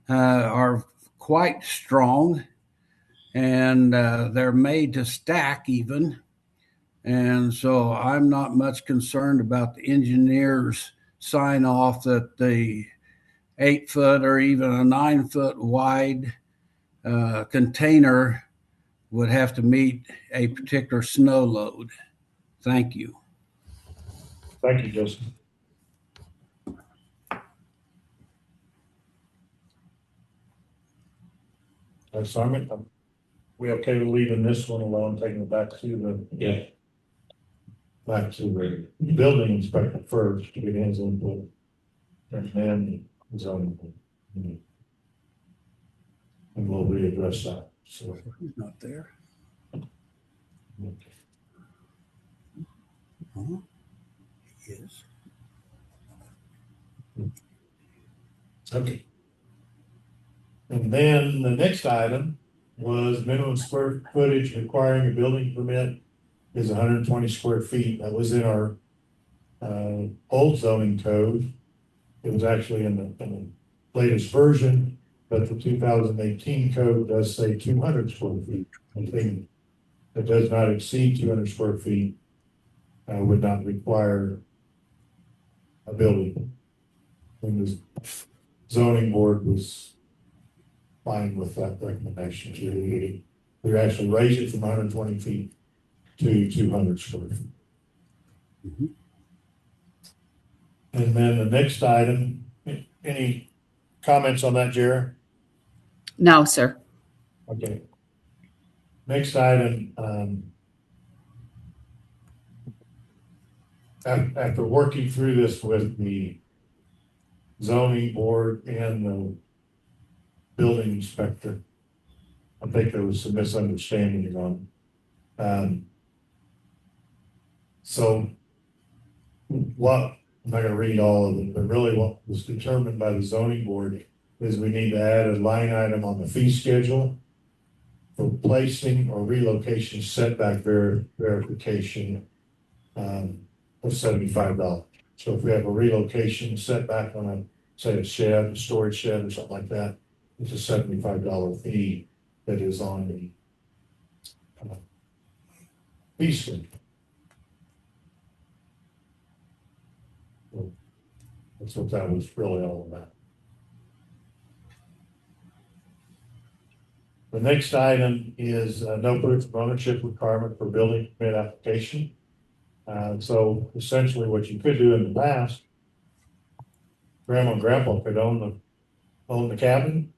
are quite strong, and they're made to stack even. And so I'm not much concerned about the engineers sign off that the 8 foot or even a 9 foot wide container would have to meet a particular snow load. Thank you. Thank you, Justin. So are we okay with leaving this one alone, taking it back to the back to the building inspector first to get his input, and then the zoning board. And we'll readdress that. So He's not there. He is. okay. And then the next item was minimum square footage requiring a building permit is 120 square feet. That was in our old zoning code. It was actually in the latest version, but the 2018 code does say 200 square feet. Anything that does not exceed 200 square feet would not require a building. And the zoning board was fine with that recommendation. We actually raised it from 120 feet to 200 square feet. Mm-hmm. And then the next item, any comments on that, Jared? No, sir. Okay. Next item, after working through this with the zoning board and the building inspector, I think there was some misunderstanding on. So what, I'm not gonna read all of it, but really what was determined by the zoning board is we need to add a line item on the fee schedule for placing or relocation setback verification of $75. So if we have a relocation setback on a, say, a shed, a storage shed or something like that, it's a $75 fee that is on the fee schedule. So that's what that was really all about. The next item is no proof of ownership requirement for building permit application. So essentially what you could do in the past, grandma and grandpa could own the cabin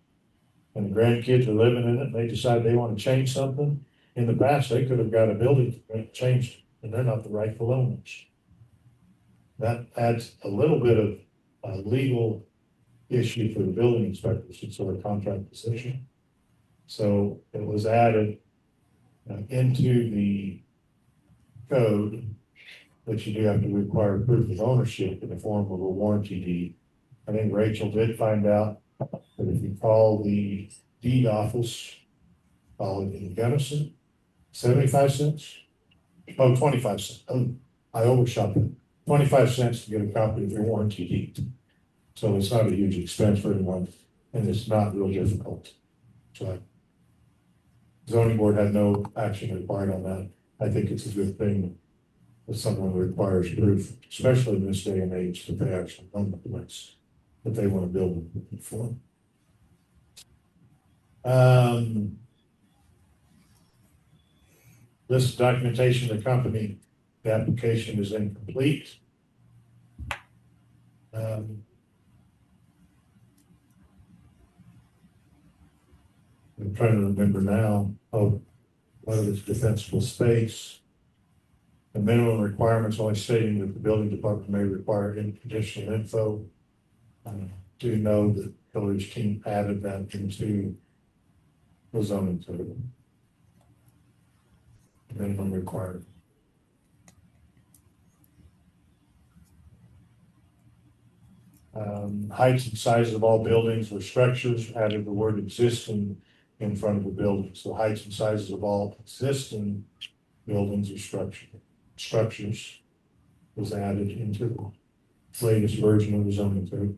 and the grandkids are living in it and they decide they want to change something. In the past, they could have got a building permit changed and they're not the rightful owners. That adds a little bit of a legal issue for the building inspectors. It's sort of contract position. So it was added into the code that you do have to require proof of ownership in the form of a warranty deed. I think Rachel did find out that if you call the deed office, call it in Gunnison, 75 cents. Oh, 25 cents. Oh, I overshot it. 25 cents to get a copy of your warranty deed. So it's not a huge expense for anyone and it's not real difficult. So zoning board had no action required on that. I think it's a good thing that someone requires proof, especially in this day and age, that they actually own the place that they want to build for. This documentation of the company, the application is incomplete. I'm trying to remember now, whether it's defensible space. The minimum requirements only stating that the building department may require additional info. Do know that the village team added that into the zoning code. Minimum required. Heights and sizes of all buildings or structures, added the word existing in front of the building. So heights and sizes of all existing buildings or structures was added into the latest version of the zoning code.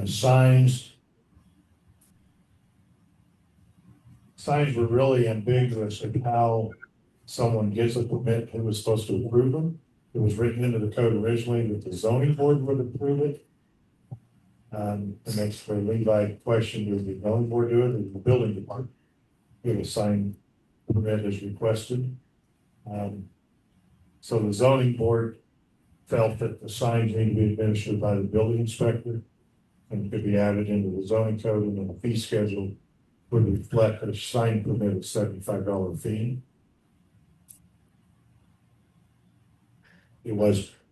Signs were really ambiguous of how someone gets a permit, who was supposed to approve them. It was written into the code originally that the zoning board would approve it. And that's for Levi question, does the zoning board do it, or the building department? It was signed permit as requested. So the zoning board felt that the signs need to be administered by the building inspector and could be added into the zoning code, and then the fee schedule would reflect a sign permit of $75 fee.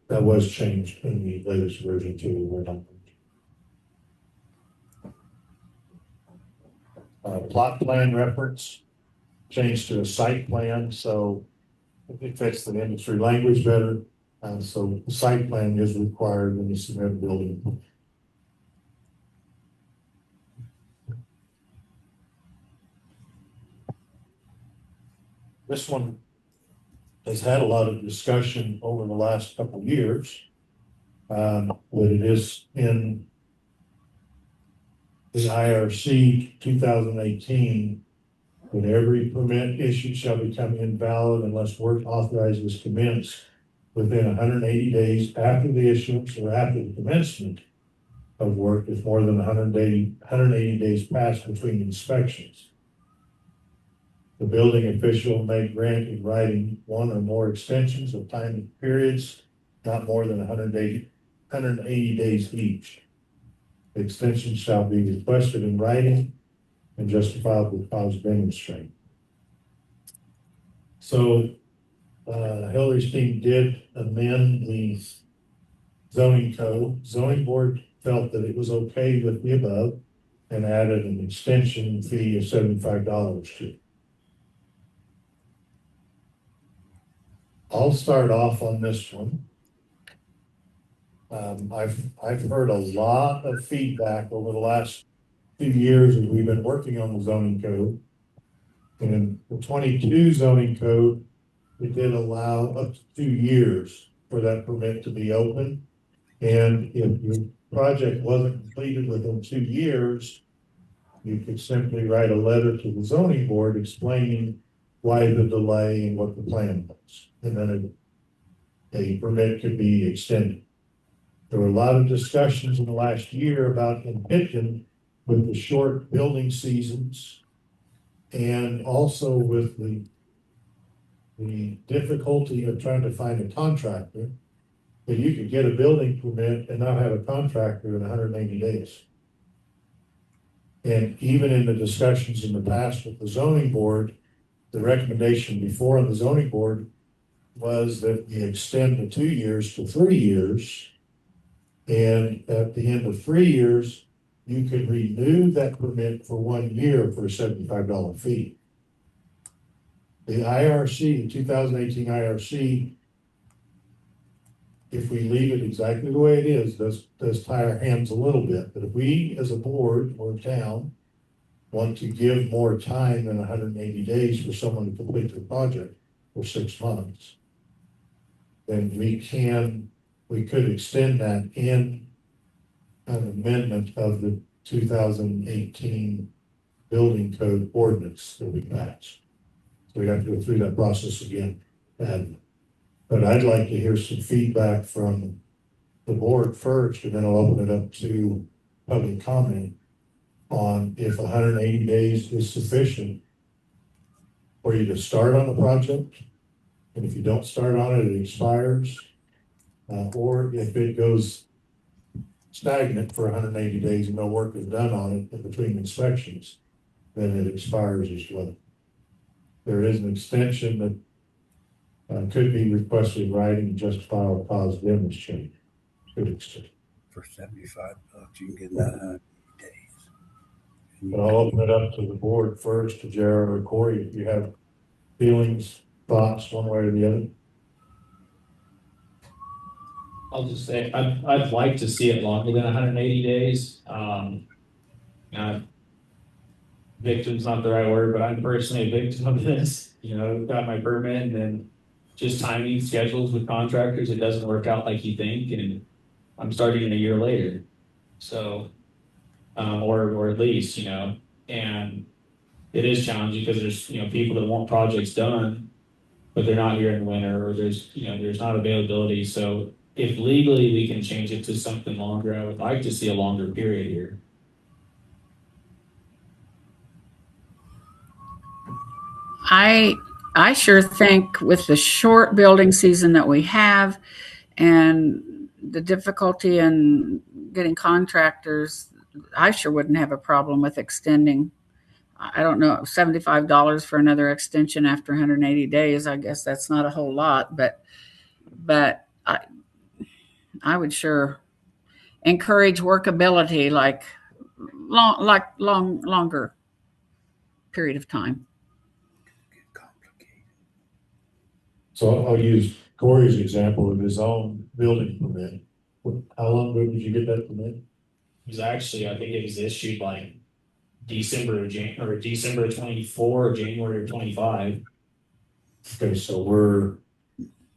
That was changed in the latest version too. Plot plan reference changed to a site plan, so it fits the industry language better. So the site plan is required when you submit a building. This one has had a lot of discussion over the last couple of years. But it is in the IRC 2018 that every permit issued shall become invalid unless work authorized is commenced within 180 days after the issuance or after the commencement of work if more than 180 days passed between inspections. The building official may grant in writing one or more extensions of time periods, not more than 180 days each. The extension shall be requested in writing and justifiable cause demonstrated. So Hillary's team did amend the zoning code. Zoning board felt that it was okay with the above and added an extension fee of $75 to it. I'll start off on this one. I've heard a lot of feedback over the last few years as we've been working on the zoning code. And the 22 zoning code, it did allow up to 2 years for that permit to be open. And if your project wasn't completed within 2 years, you could simply write a letter to the zoning board explaining why the delay and what the plan was. And then a permit could be extended. There were a lot of discussions in the last year about in Pitkin with the short building seasons and also with the difficulty of trying to find a contractor, that you could get a building permit and not have a contractor in 180 days. And even in the discussions in the past with the zoning board, the recommendation before on the zoning board was that you extend the 2 years to 3 years. And at the end of 3 years, you could renew that permit for 1 year for a $75 fee. The IRC, the 2018 IRC, if we leave it exactly the way it is, does tie our hands a little bit. But if we, as a board or a town, want to give more time than 180 days for someone to complete their project for 6 months, then we could extend that in an amendment of the 2018 building code ordinance that we passed. So we have to go through that process again. But I'd like to hear some feedback from the board first, and then I'll open it up to public comment on if 180 days is sufficient for you to start on the project. And if you don't start on it, it expires. Or if it goes stagnant for 180 days and no work is done on it in between inspections, then it expires as well. There is an extension that could be requested in writing and justifiable cause damage change. Could extend. For $75, you can get 900 days. But I'll open it up to the board first, to Jared or Corey, if you have feelings, thoughts, one way or the other. I'll just say, I'd like to see it longer than 180 days. Victim's not the right word, but I'm personally a victim of this. Got my permit and then just timing schedules with contractors, it doesn't work out like you think, and I'm starting a year later. So, or at least, and it is challenging because there's, people that want projects done, but they're not here in the winter, or there's not availability. So if legally we can change it to something longer, I would like to see a longer period here. I sure think with the short building season that we have and the difficulty in getting contractors, I sure wouldn't have a problem with extending. I don't know, $75 for another extension after 180 days. I guess that's not a whole lot, but I would sure encourage workability, like longer period of time. So I'll use Corey's example of his own building permit. How long ago did you get that permit? It was actually, I think it was issued like December of 24 or January of 25. Okay, so we're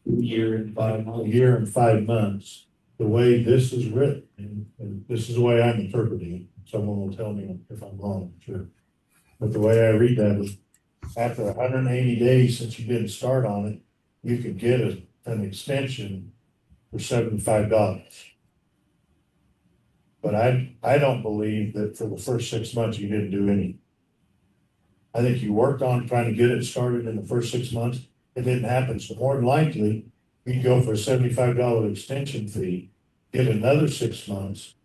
A year and 5 months. a year and 5 months. The way this is written, and this is the way I'm interpreting it. Someone will tell me if I'm wrong, sure. But the way I read that is after 180 days since you didn't start on it, you could get an extension for $75. But I don't believe that for the first 6 months you didn't do any. I think you worked on trying to get it started in the first 6 months. It didn't happen. So more than likely, you'd go for a $75 extension fee, get another 6 months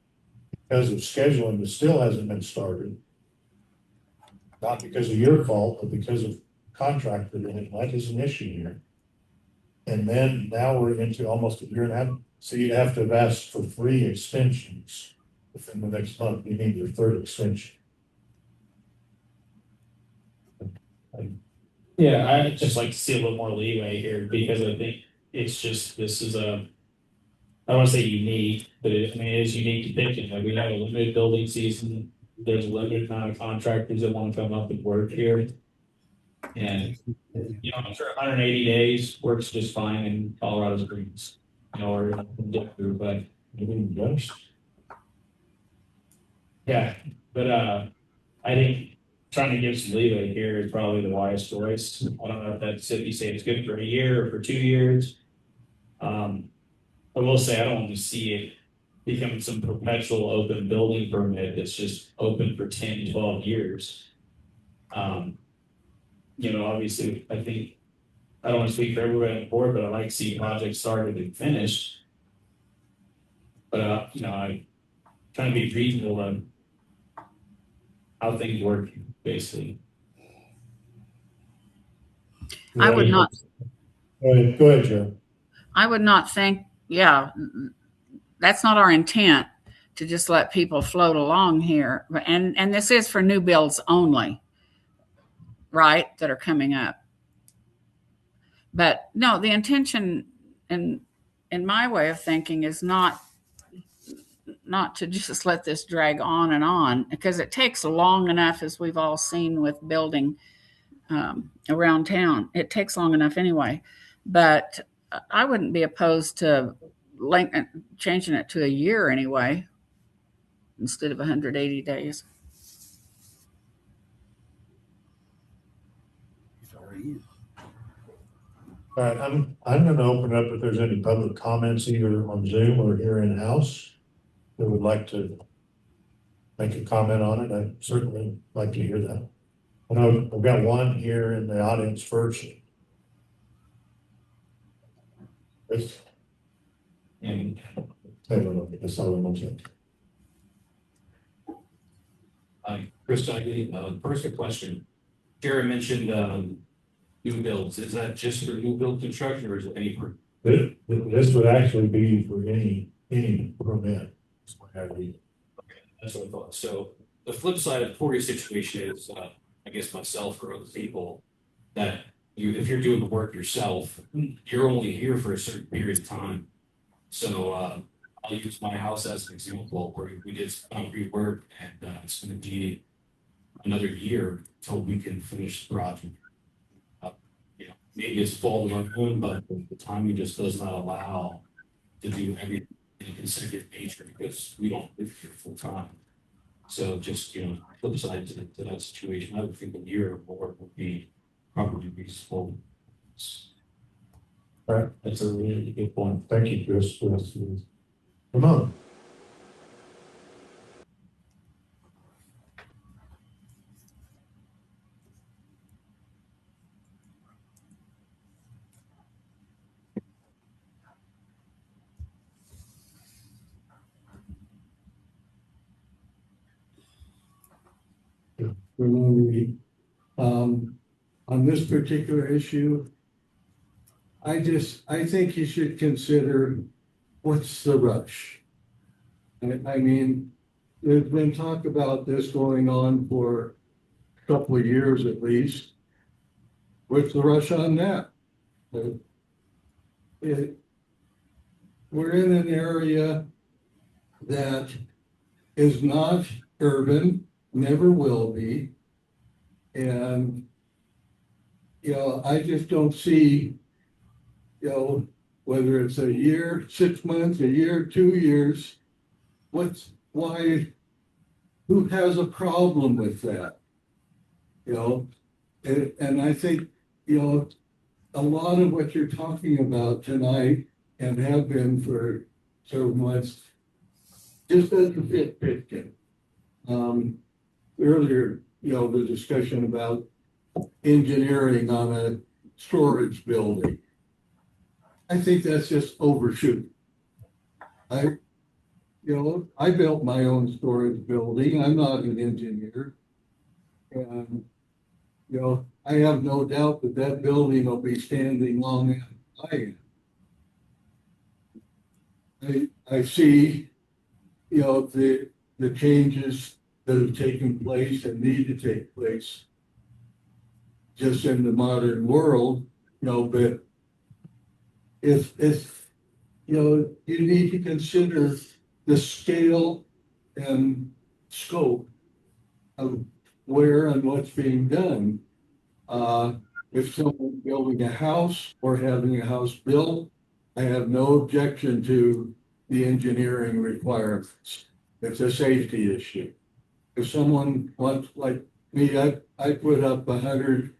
because of scheduling that still hasn't been started. Not because of your fault, but because of contractor, and that is an issue here. And then now we're into almost a year and a half, so you have to have asked for 3 extensions within the next month. You need your 3rd extension. Yeah, I'd just like to see a little more leeway here because I think it's just, this is a, I don't want to say unique, but it is unique to Pitkin. Like we have a limited building season. There's a limited amount of contractors that want to come up and work here. And, after 180 days, works just fine in Colorado Springs, or in Denver, but yeah, but, I think trying to give some leeway here is probably the wise choice. I don't know if that's, if you say it's good for a year or for 2 years. I will say, I don't want to see it become some perpetual open building permit that's just open for 10, 12 years. Obviously, I think, I don't want to speak for everybody on the board, but I like to see projects started and finished. But, I'm trying to be reasonable on how things work, basically. I would not, Go ahead, Joe. I would not think, yeah, that's not our intent to just let people float along here. And this is for new builds only, right, that are coming up. But no, the intention in my way of thinking is not to just let this drag on, because it takes long enough, as we've all seen with building around town. It takes long enough anyway. But I wouldn't be opposed to changing it to a year anyway, instead of 180 days. All right, I'm going to open up if there's any public comments either on Zoom or here in house that would like to make a comment on it. I'd certainly like to hear that. I know I've got one here in the audience first. And That's all I'm saying. Chris, first a question. Jared mentioned new builds. Is that just for new build construction or is it any? This would actually be for any permit. That's what I read. Okay, that's what I thought. So the flip side of Corey's situation is, I guess myself or other people, that if you're doing the work yourself, you're only here for a certain period of time. So I'll use my house as an example where we did concrete work, and it's going to be another year until we can finish the project. Maybe it's fault of our own, but the timing just does not allow to do everything in a consecutive nature because we don't live here full time. So just, flip side to that situation, I would think a year or more would be probably reasonable. All right, that's a really good point. Thank you, Chris. Come on. On this particular issue, I think you should consider what's the rush. I mean, there's been talk about this going on for a couple of years at least. What's the rush on that? We're in an area that is not urban, never will be. And, I just don't see, whether it's a year, 6 months, a year, 2 years, who has a problem with that? And I think, a lot of what you're talking about tonight and have been for several months just doesn't fit Pitkin. Earlier, the discussion about engineering on a storage building. I think that's just overshooting. I built my own storage building. I'm not an engineer. And, I have no doubt that building will be standing long I see, the changes that have taken place and need to take place just in the modern world, but if, you need to consider the scale and scope of where and what's being done. If someone's building a house or having a house built, I have no objection to the engineering requirements. It's a safety issue. If someone wants, like me, I put up 100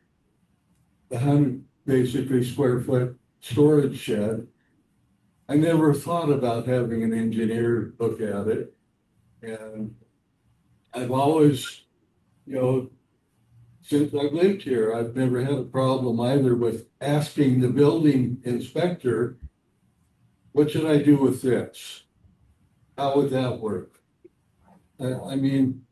basically square foot storage shed. I never thought about having an engineer look at it. And I've always, since I've lived here, I've never had a problem either with asking the building inspector, what should I do with this? How would that work? I mean,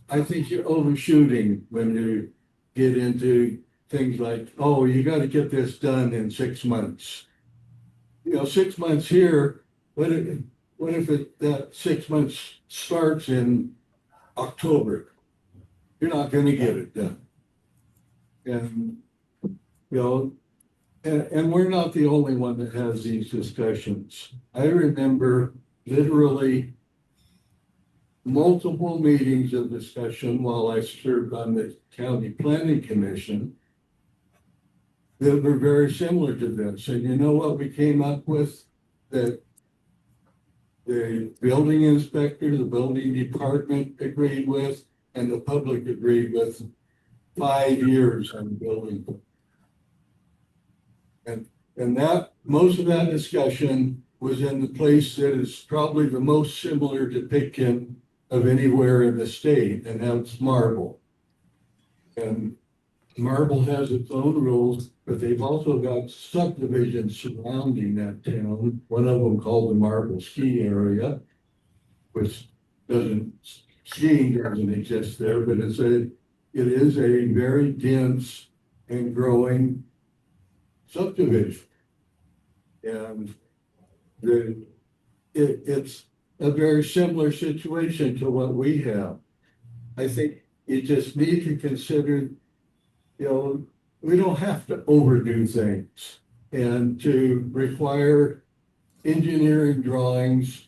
I think you're overshooting when you get into things like, oh, you got to get this done in 6 months. 6 months here, what if that 6 months starts in October? You're not going to get it done. And, and we're not the only one that has these discussions. I remember literally multiple meetings of discussion while I served on the county planning commission that were very similar to this. And you know what we came up with? That the building inspector, the building department agreed with, and the public agreed with 5 years on building. And that most of that discussion was in the place that is probably the most similar to Pitkin of anywhere in the state, and that's Marble. And Marble has its own rules, but they've also got subdivisions surrounding that town. One of them called the Marble Ski Area, which skiing doesn't exist there, but it is a very dense and growing subdivision. And it's a very similar situation to what we have. I think you just need to consider, we don't have to overdo things and to require engineering drawings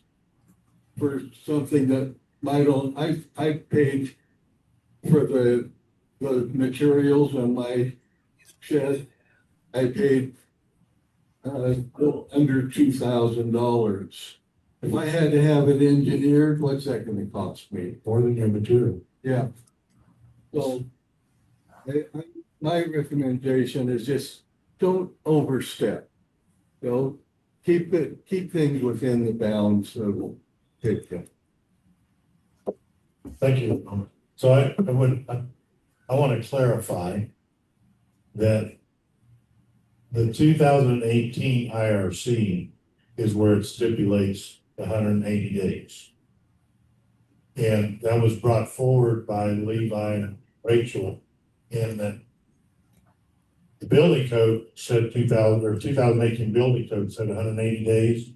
for something that I paid for the materials on my shed. I paid under $2,000. If I had to have it engineered, what's that going to cost me? More than your material. Yeah. So my recommendation is just don't overstep. Keep things within the bounds of Pitkin. Thank you. So I want to clarify that the 2018 IRC is where it stipulates 180 days. And that was brought forward by Levi and Rachel in that the building code said 2018 building code said 180 days.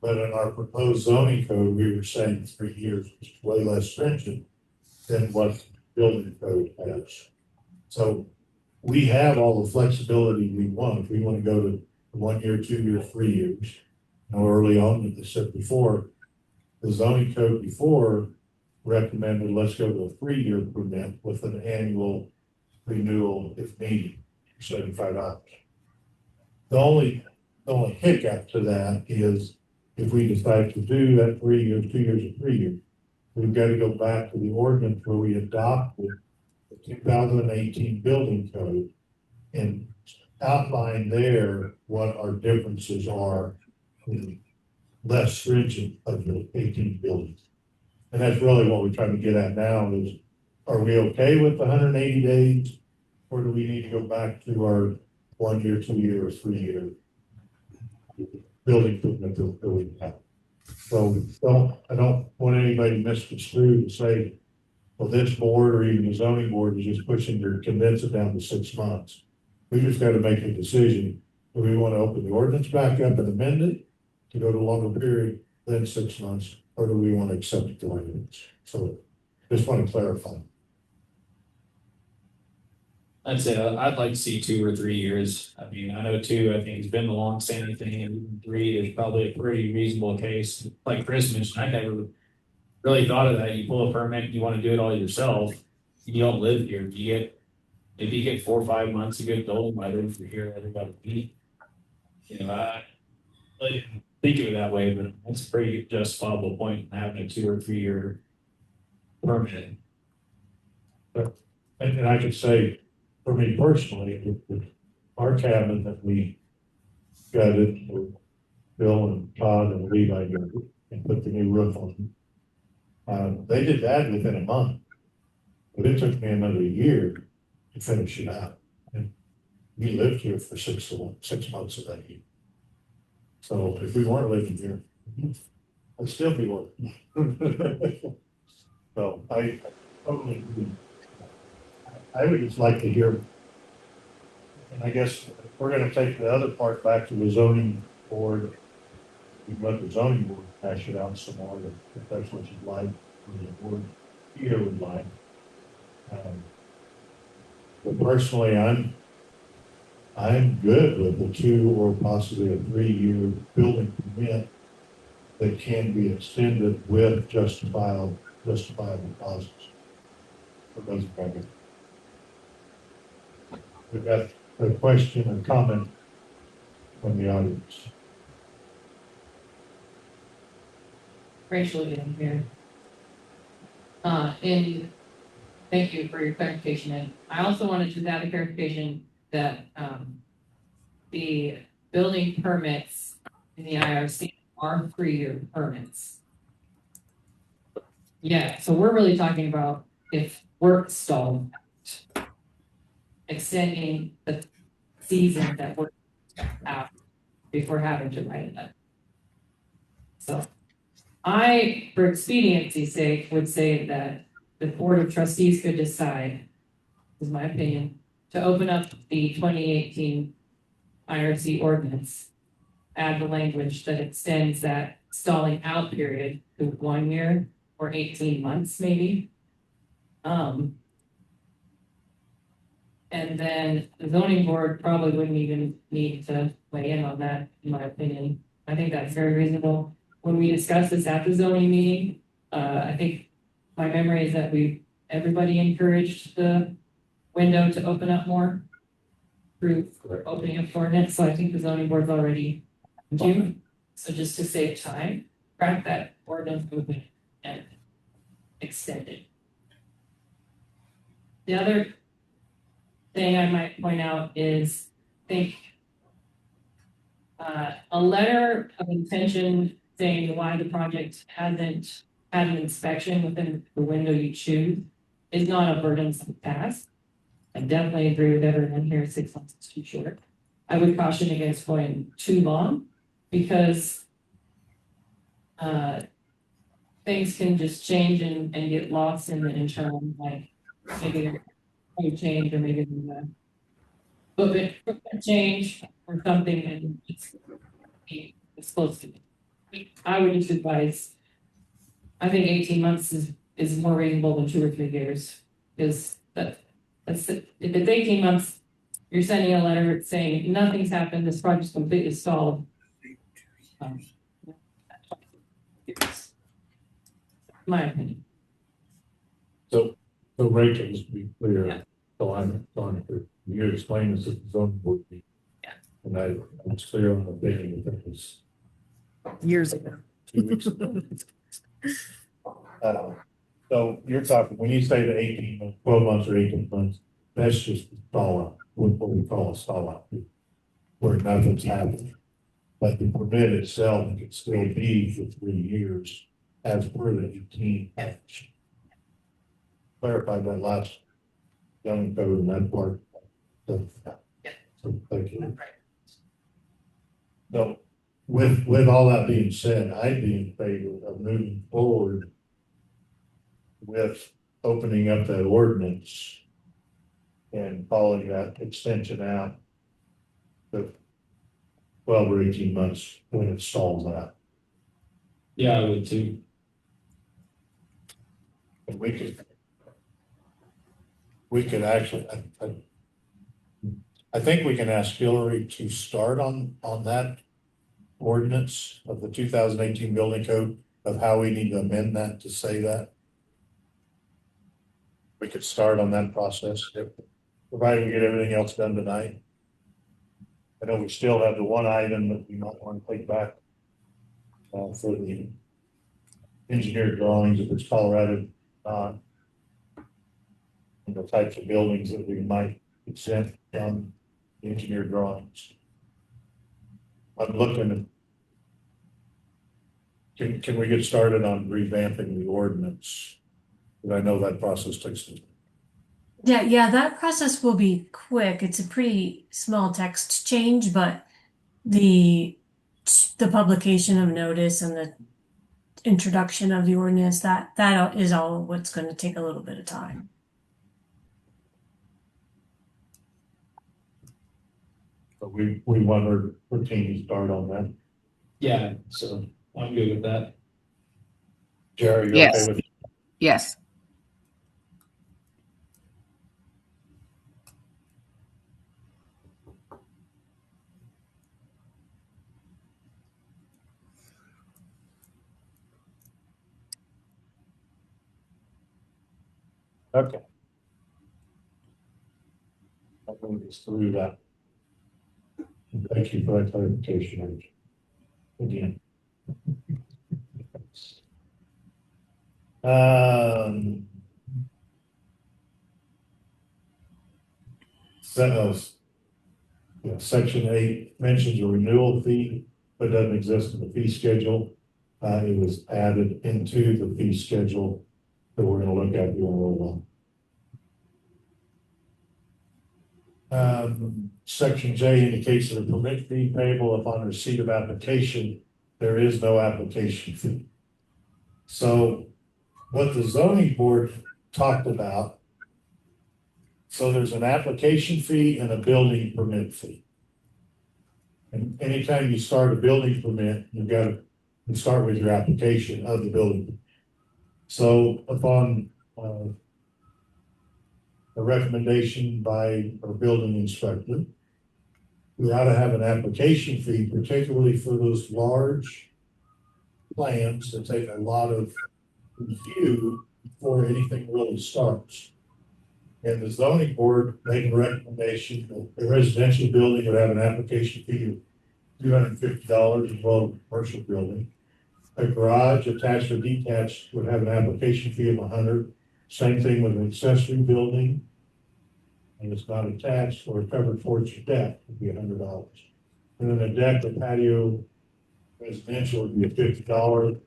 But in our proposed zoning code, we were saying 3 years, which is way less stringent than what the building code has. So we have all the flexibility we want. If we want to go to 1 year, 2 years, 3 years. Early on, as I said before, the zoning code before recommended let's go to a 3-year permit with an annual renewal if needed, for $75. The only hiccup to that is if we decide to do that 3 years, 2 years, or 3 years, we've got to go back to the ordinance where we adopted the 2018 building code and outline there what our differences are in the less stringent of the 18 buildings. And that's really what we're trying to get at now is, are we okay with the 180 days? Or do we need to go back to our 1 year, 2 year, or 3 year building permit that we have? So I don't want anybody misconstrued to say, well, this board or even the zoning board is just pushing to condense it down to 6 months. We just got to make a decision. Do we want to open the ordinance back up and amend it to go to a longer period than 6 months? Or do we want to accept the ordinance? So just want to clarify. I'd say I'd like to see 2 or 3 years. I mean, I know 2, I think has been the long-standing thing, and even 3 is probably a pretty reasonable case. Like Chris mentioned, I never really thought of that. You pull a permit, you want to do it all yourself. You don't live here. If you get 4 or 5 months of good building weather, if you're here every other week. You know, I really didn't think of it that way, but that's a pretty justifiable point in having a 2 or 3 year permit. And I could say, for me personally, our cabin that we gutted, Bill and Todd and Levi gutted and put the new roof on. They did that within a month, but it took me another year to finish it out. And we lived here for 6 months of that year. So if we weren't living here, I'd still be working. So I totally agree. I would just like to hear, and I guess we're gonna take the other part back to the zoning board. We let the zoning board hash it out some more, if that's what you'd like, or the board here would like. But personally, I'm good with the 2 or possibly a 3-year building permit that can be extended with justifiable causes. For those projects. We've got a question or comment from the audience. Rachel again here. And thank you for your clarification. And I also wanted to add a clarification that the building permits in the IRC are 3-year permits. Yeah, so we're really talking about if work stalled out, extending the season that we're out before having to write it up. So I, for expediency's sake, would say that the Board of Trustees could decide, is my opinion, to open up the 2018 IRC ordinance, add the language that extends that stalling out period to 1 year or 18 months, maybe. And then the zoning board probably wouldn't even need to weigh in on that, in my opinion. I think that's very reasonable. When we discussed this at the zoning meeting, I think my memory is that everybody encouraged the window to open up more through opening up ordinance. So I think the zoning board's already due. So just to save time, crack that ordinance open and extend it. The other thing I might point out is, I think a letter of intention saying why the project hasn't had an inspection within the window you choose is not a burdensome task. I definitely agree with everyone here, 6 months is too short. I would caution against going too long because things can just change and get lost in the interim, like maybe a change or maybe the footprint change or something, and it's supposed to be. I would just advise, I think 18 months is more reasonable than 2 or 3 years, because if it's 18 months, you're sending a letter saying nothing's happened, this project's completely stalled. My opinion. So Rachel, just to be clear, Yeah. so I'm on it. You explained this at the zoning board meeting. Yeah. And I was clear on the opinion that was Years ago. 2 weeks ago. So you're talking, when you say the 18 months, 12 months or 18 months, that's just a stall out, what we call a stall out, where nothing's happening. But the permit itself can still be for 3 years as per the 18 action. Clarified that last zoning code in that part. So thank you. So with all that being said, I'd be in favor of moving forward with opening up that ordinance and following that extension out. But 12 or 18 months when it stalls out. Yeah, I would too. And we could actually, I think we can ask Hillary to start on that ordinance of the 2018 building code of how we need to amend that to say that. We could start on that process, provided we get everything else done tonight. I know we still have the one item that we might want to take back for the engineered drawings, if it's Colorado, and the types of buildings that we might exempt from the engineered drawings. I'm looking at, can we get started on revamping the ordinance? Because I know that process takes some time. Yeah, that process will be quick. It's a pretty small text change, but the publication of notice and the introduction of the ordinance, that is all what's going to take a little bit of time. But we want our team to start on that. Yeah, so I'm good with that. Jerry, you Yes. okay with it? Yes. Okay. I'll move us through that. Thank you for that clarification. Again. Section 8 mentions a renewal fee, but doesn't exist in the fee schedule. It was added into the fee schedule that we're going to look at here in a little while. Section J indicates that a permit fee payable upon receipt of application. There is no application fee. So what the zoning board talked about, so there's an application fee and a building permit fee. And anytime you start a building permit, you've got to start with your application of the building. So upon a recommendation by our building inspector, we ought to have an application fee, particularly for those large plans that take a lot of review before anything really starts. And the zoning board made a recommendation that a residential building would have an application fee of $250 as well as a commercial building. A garage attached or detached would have an application fee of $100. Same thing with an accessory building. And it's not attached or covered porch or deck would be $100. And then a deck or patio residential would be a $50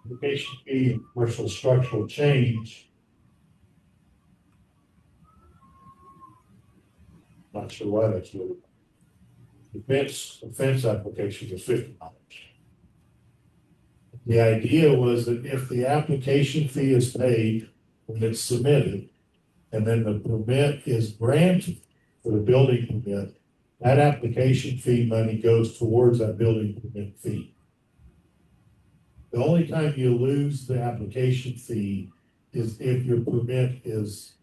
application fee. And commercial structural change, not sure why that's really. The fence application is $50. The idea was that if the application fee is paid when it's submitted, and then the permit is granted for the building permit, that application fee money goes towards that building permit fee. The only time you lose the application fee is if your permit is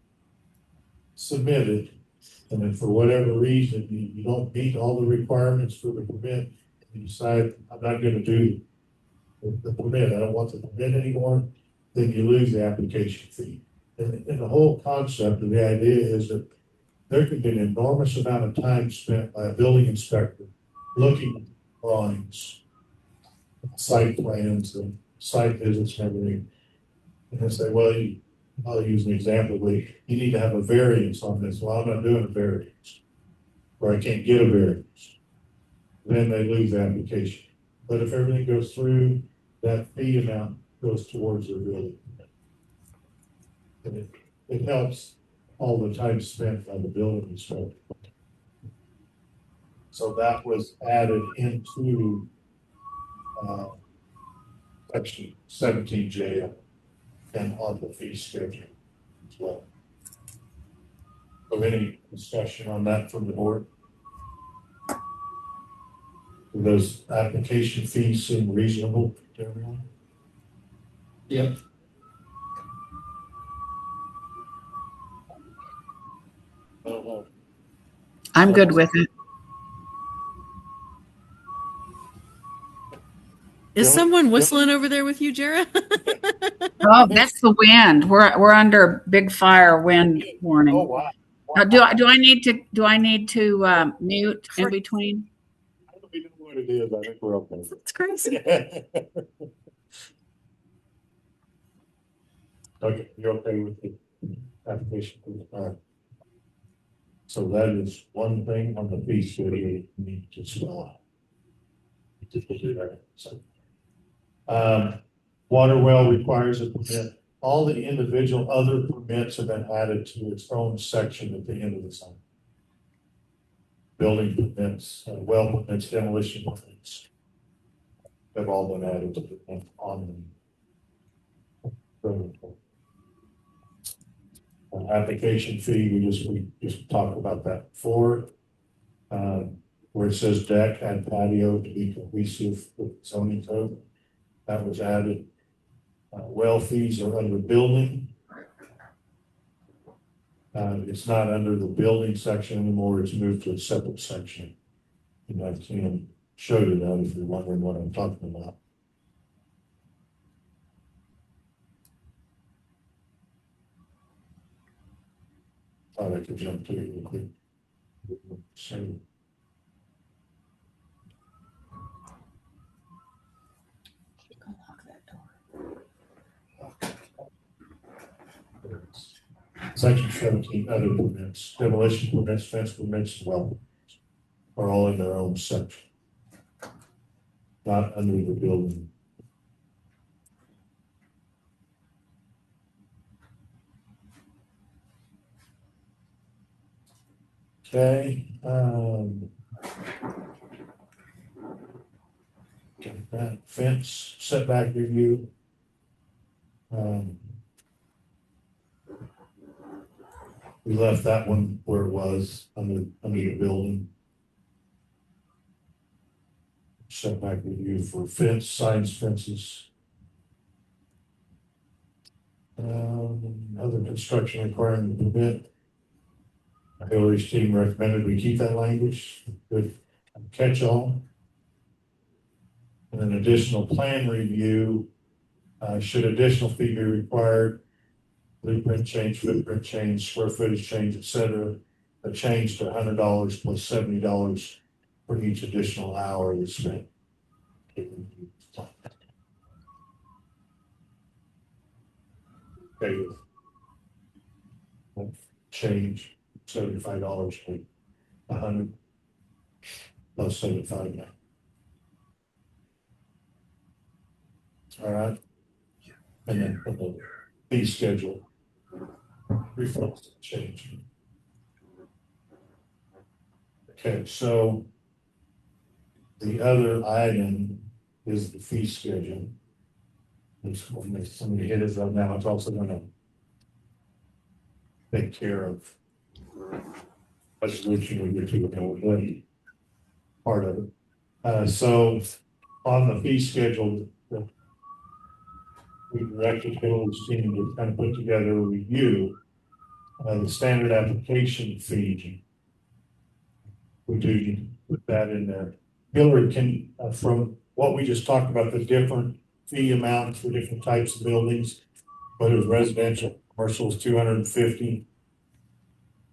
submitted, and then for whatever reason, you don't meet all the requirements for the permit, and you decide, I'm not going to do the permit, I don't want the permit anymore, then you lose the application fee. And the whole concept of the idea is that there could be an enormous amount of time spent by a building inspector looking at drawings, site plans, and site visits and everything. And they say, well, I'll use an example, you need to have a variance on this. Well, I'm not doing a variance, or I can't get a variance. Then they lose the application. But if everything goes through, that fee amount goes towards their building. And it helps all the time spent by the building inspector. So that was added into section 17J and on the fee schedule as well. So any discussion on that from the board? Do those application fees seem reasonable to everyone? Yep. I don't know. I'm good with it. Is Dylan? someone whistling over there with you, Jara? Oh, that's the wind. We're under big fire wind Oh, warning. wow. Do I need to mute in between? I don't even know what it is. I think we're okay. It's crazy. Okay, you're okay with the application? All right. So that is one thing on the fee schedule you need to spell out. To do that. So, water well requires a permit. All the individual other permits have been added to its own section at the end of the song. Building permits, well permits, demolition permits. Have all been added to the on the building code. Application fee, we just talked about that before. Where it says deck and patio to be cohesive with zoning code, that was added. Well fees are under building. It's not under the building section anymore, it's moved to a separate section. And I can show you that if you're wondering what I'm talking about. Thought I could jump to it real quick. So, Section 17, other permits, demolition permits, fence permits, well, are all in their own section. Not under the building. Okay, that fence setback review. We left that one where it was under the building. Setback review for fence, signs, fences. Other construction requirement permit. Hillary's team recommended we keep that language. Good catch all. And an additional plan review. Should additional fee be required? Blueprint change, footprint change, square footage change, etc. A change to $100 plus $70 for each additional hour you spent. Okay. Change $75 to 100 plus 75 now. All right. And then the fee schedule reflects the change. Okay, so the other item is the fee schedule. Which when somebody hit us up now, it's also gonna take care of resolution we get to the part of it. So on the fee schedule, we directed Hillary's team to kind of put together a review the standard application fee. We do put that in there. Hillary can, from what we just talked about, the different fee amounts for different types of buildings, whether it's residential, commercial is 250.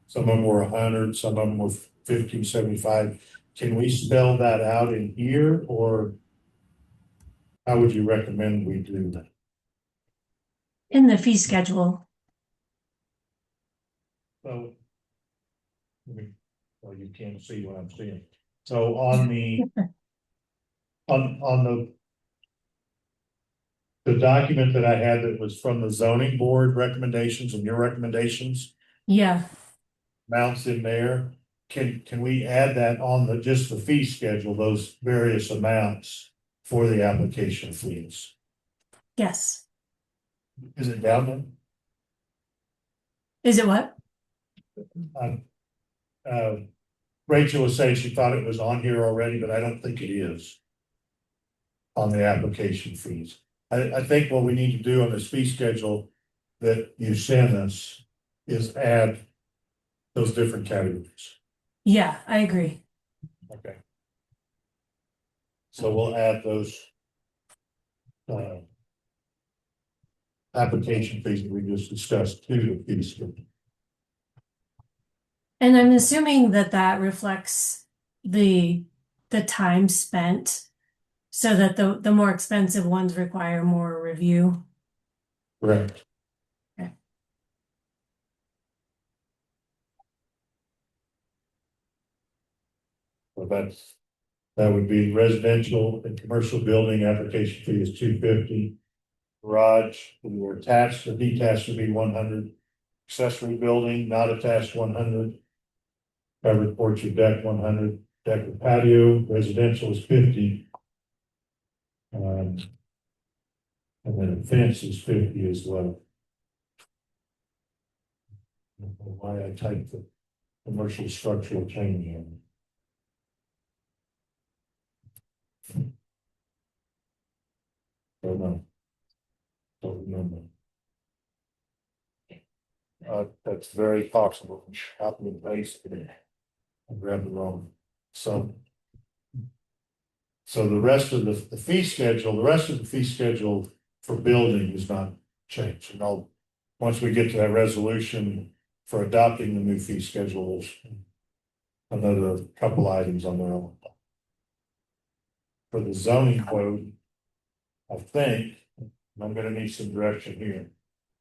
Some of them were 100, some of them were 50, 75. Can we spell that out in here, or how would you recommend we do that? In the fee schedule. So, well, you can't see what I'm seeing. So on the, on the document that I had that was from the zoning board recommendations and your recommendations, Yeah, amounts in there, can we add that on just the fee schedule, those various amounts for the application fees? yes. Is it down there? Is it what? Um, Rachel was saying she thought it was on here already, but I don't think it is. On the application fees. I think what we need to do on this fee schedule that you send us is add those different categories. Yeah, I agree. Okay. So we'll add those application fees that we just discussed to the fee schedule. And I'm assuming that that reflects the time spent, so that the more expensive ones require more review. Correct. Okay. So that would be residential and commercial building application fee is $250. Garage, either attached or detached would be $100. Accessory building, not attached, $100. Covered porch or deck, $100. Deck with patio, residential is $50. And then a fence is $50 as well. I don't know why I typed the commercial structural change in. Don't know. Don't remember. That's very possible. Copy and paste it. I grabbed the wrong. So the rest of the fee schedule, the rest of the fee schedule for building is not changed. And once we get to that resolution for adopting the new fee schedule, there's another couple items on there. For the zoning code, I think, and I'm gonna need some direction here.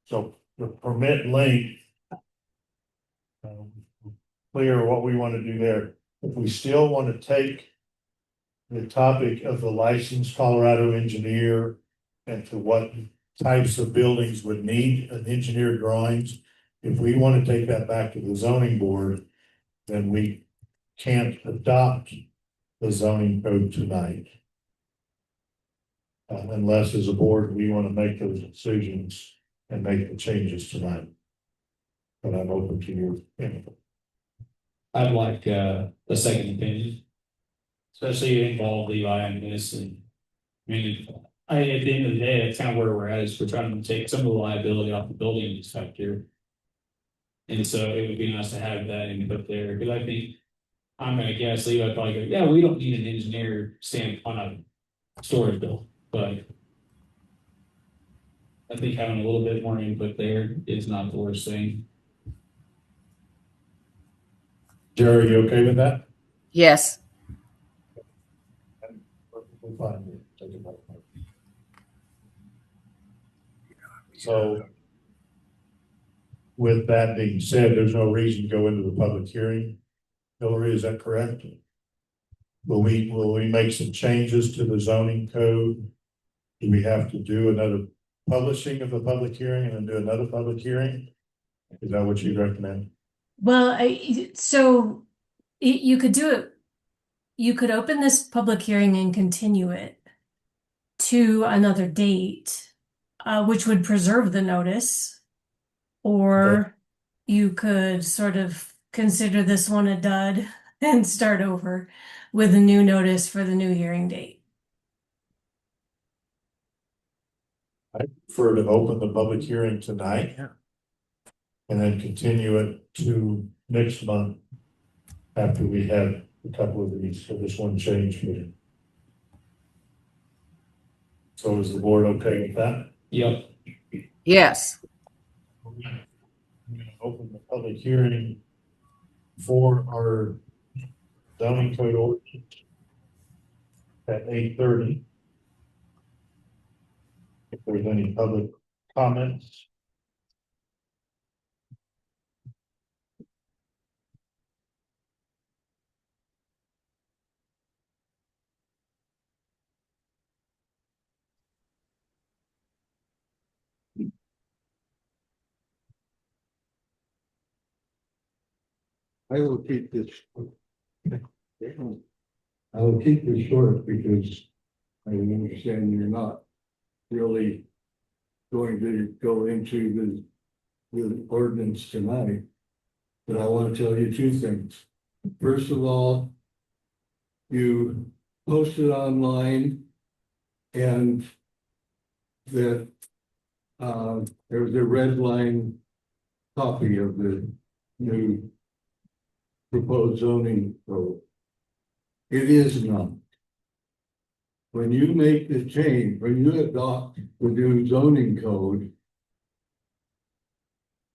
So the permit length, clear what we want to do there. If we still want to take the topic of the licensed Colorado engineer and to what types of buildings would need an engineer drawings, if we want to take that back to the zoning board, then we can't adopt the zoning code tonight. Unless as a board, we want to make those decisions and make the changes tonight. But I'm open to your input. I'd like a second opinion. Especially involved Levi and this, and I mean, at the end of the day, that's kind of where we're at, is we're trying to take some of the liability off the building inspector. And so it would be nice to have that input there, because I think, I'm gonna guess Levi probably go, yeah, we don't need an engineer stamp on a storage bill, but I think having a little bit more input there is not the worst thing. Jerry, you okay with that? Yes. Perfectly fine. Take it back. So with that being said, there's no reason to go into the public hearing. Hillary, is that correct? Will we make some changes to the zoning code? Do we have to do another publishing of a public hearing and then do another public hearing? Is that what you recommend? Well, you could do it. You could open this public hearing and continue it to another date, which would preserve the notice, or you could sort of consider this one a dud and start over with a new notice for the new hearing date. I prefer to open the public hearing tonight. And then continue it to next month after we have a couple of these, so this one change here. So is the board okay with that? Yep. Yes. I'm gonna open the public hearing for our zoning code ordinance at 8:30. If there's any public comments. I will keep this. I will keep this short because I understand you're not really going to go into the ordinance tonight. But I want to tell you two things. First of all, you post it online and that there's a red line copy of the new proposed zoning code. It is not. When you make the change, when you adopt the new zoning code,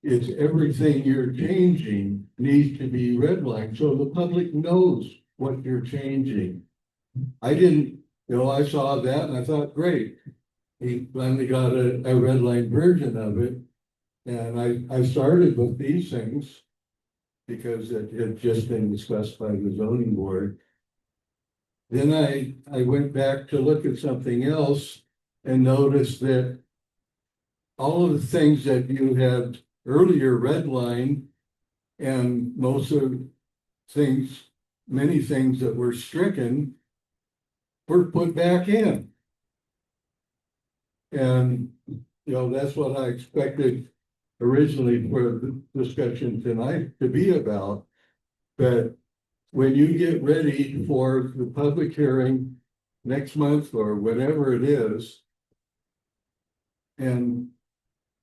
it's everything you're changing needs to be redlined so the public knows what you're changing. I didn't, I saw that and I thought, great. He finally got a redline version of it. And I started with these things because it had just been discussed by the zoning board. Then I went back to look at something else and noticed that all of the things that you had earlier redlined and most of things, many things that were stricken were put back in. And, that's what I expected originally for the discussion tonight to be about. But when you get ready for the public hearing next month or whatever it is, and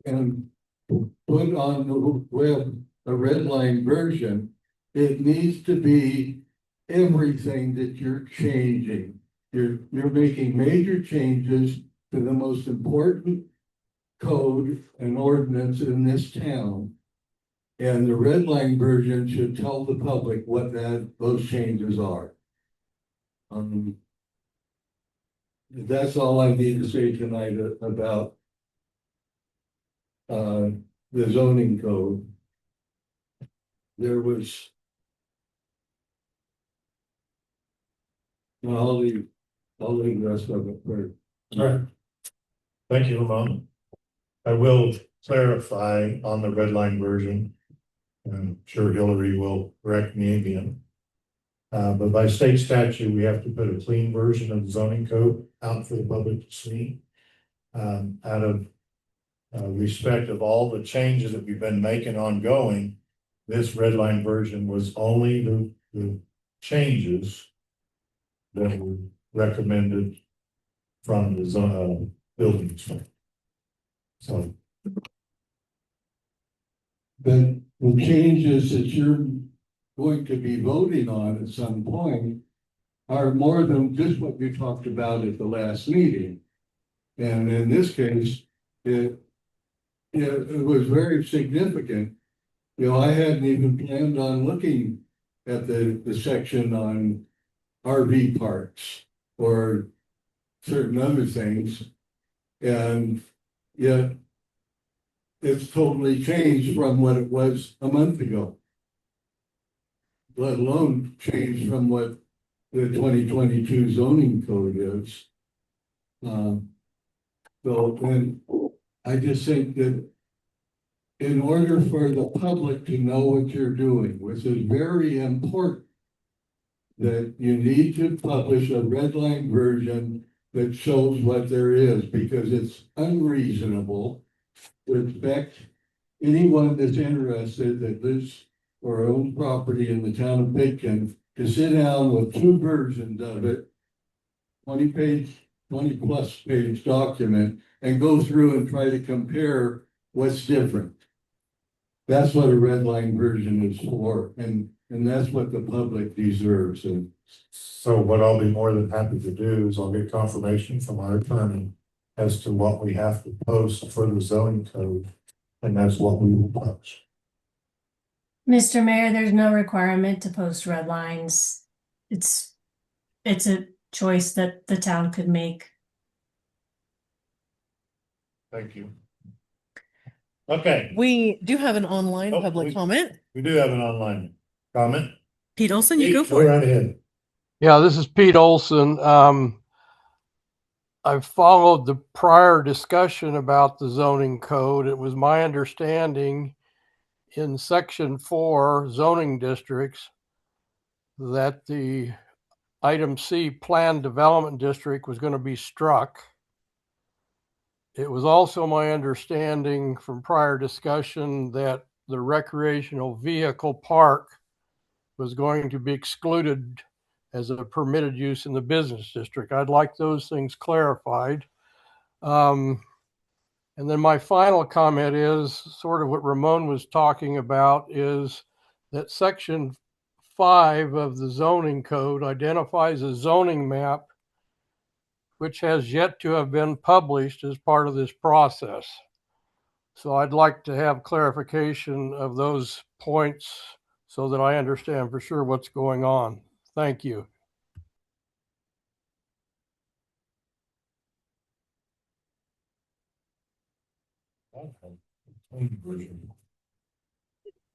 put on the web a red line version, it needs to be everything that you're changing. You're making major changes to the most important code and ordinance in this town. And the red line version should tell the public what those changes are. That's all I need to say tonight about the zoning code. There was I'll leave the rest of it for. All right. Thank you, Ramon. I will clarify on the red line version. I'm sure Hillary will correct me again. But by state statute, we have to put a clean version of the zoning code out for the public to see. Out of respect of all the changes that we've been making ongoing, this red line version was only the changes that were recommended from the building inspector. So. But the changes that you're going to be voting on at some point are more than just what we talked about at the last meeting. And in this case, it was very significant. I hadn't even planned on looking at the section on RV parks or certain other things. And yet it's totally changed from what it was a month ago, let alone changed from what the 2022 zoning code is. So, and I just think that in order for the public to know what you're doing, which is very important, that you need to publish a red line version that shows what there is, because it's unreasonable to expect anyone that's interested that lives or owns property in the town of Pitkin to sit down with two versions of it, 20 plus page document, and go through and try to compare what's different. That's what a red line version is for, and that's what the public deserves. And so what I'll be more than happy to do is I'll get confirmation from our attorney as to what we have to post for the zoning code, and that's what we will post. Mr. Mayor, there's no requirement to post red lines. It's a choice that the town could make. Thank you. Okay. We do have an online Oh, public comment. We do have an online comment. Pete Olson, you go Pete, for it. right ahead. Yeah, this is Pete Olson. I've followed the prior discussion about the zoning code. It was my understanding in section 4 zoning districts that the item C planned development district was going to be struck. It was also my understanding from prior discussion that the recreational vehicle park was going to be excluded as a permitted use in the business district. I'd like those things clarified. And then my final comment is sort of what Ramon was talking about, is that section 5 of the zoning code identifies a zoning map which has yet to have been published as part of this process. So I'd like to have clarification of those points so that I understand for sure what's going on. Thank you.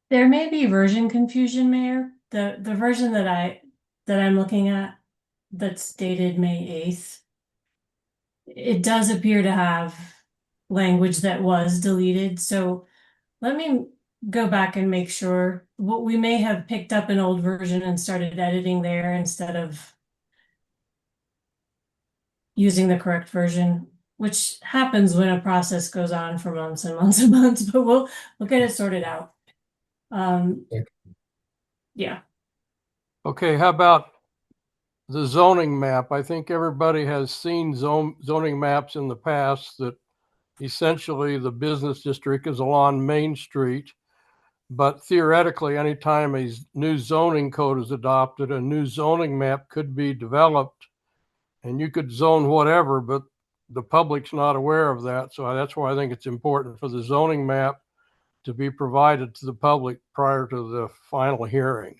There may be version confusion, Mayor. The version that I'm looking at that's dated May 8th, it does appear to have language that was deleted. So let me go back and make sure. What we may have picked up an old version and started editing there instead of using the correct version, which happens when a process goes on for months and months and months, but we'll get it sorted out. Yeah. Okay, how about the zoning map? I think everybody has seen zoning maps in the past that essentially the business district is along Main Street. But theoretically, anytime a new zoning code is adopted, a new zoning map could be developed and you could zone whatever, but the public's not aware of that. So that's why I think it's important for the zoning map to be provided to the public prior to the final hearing.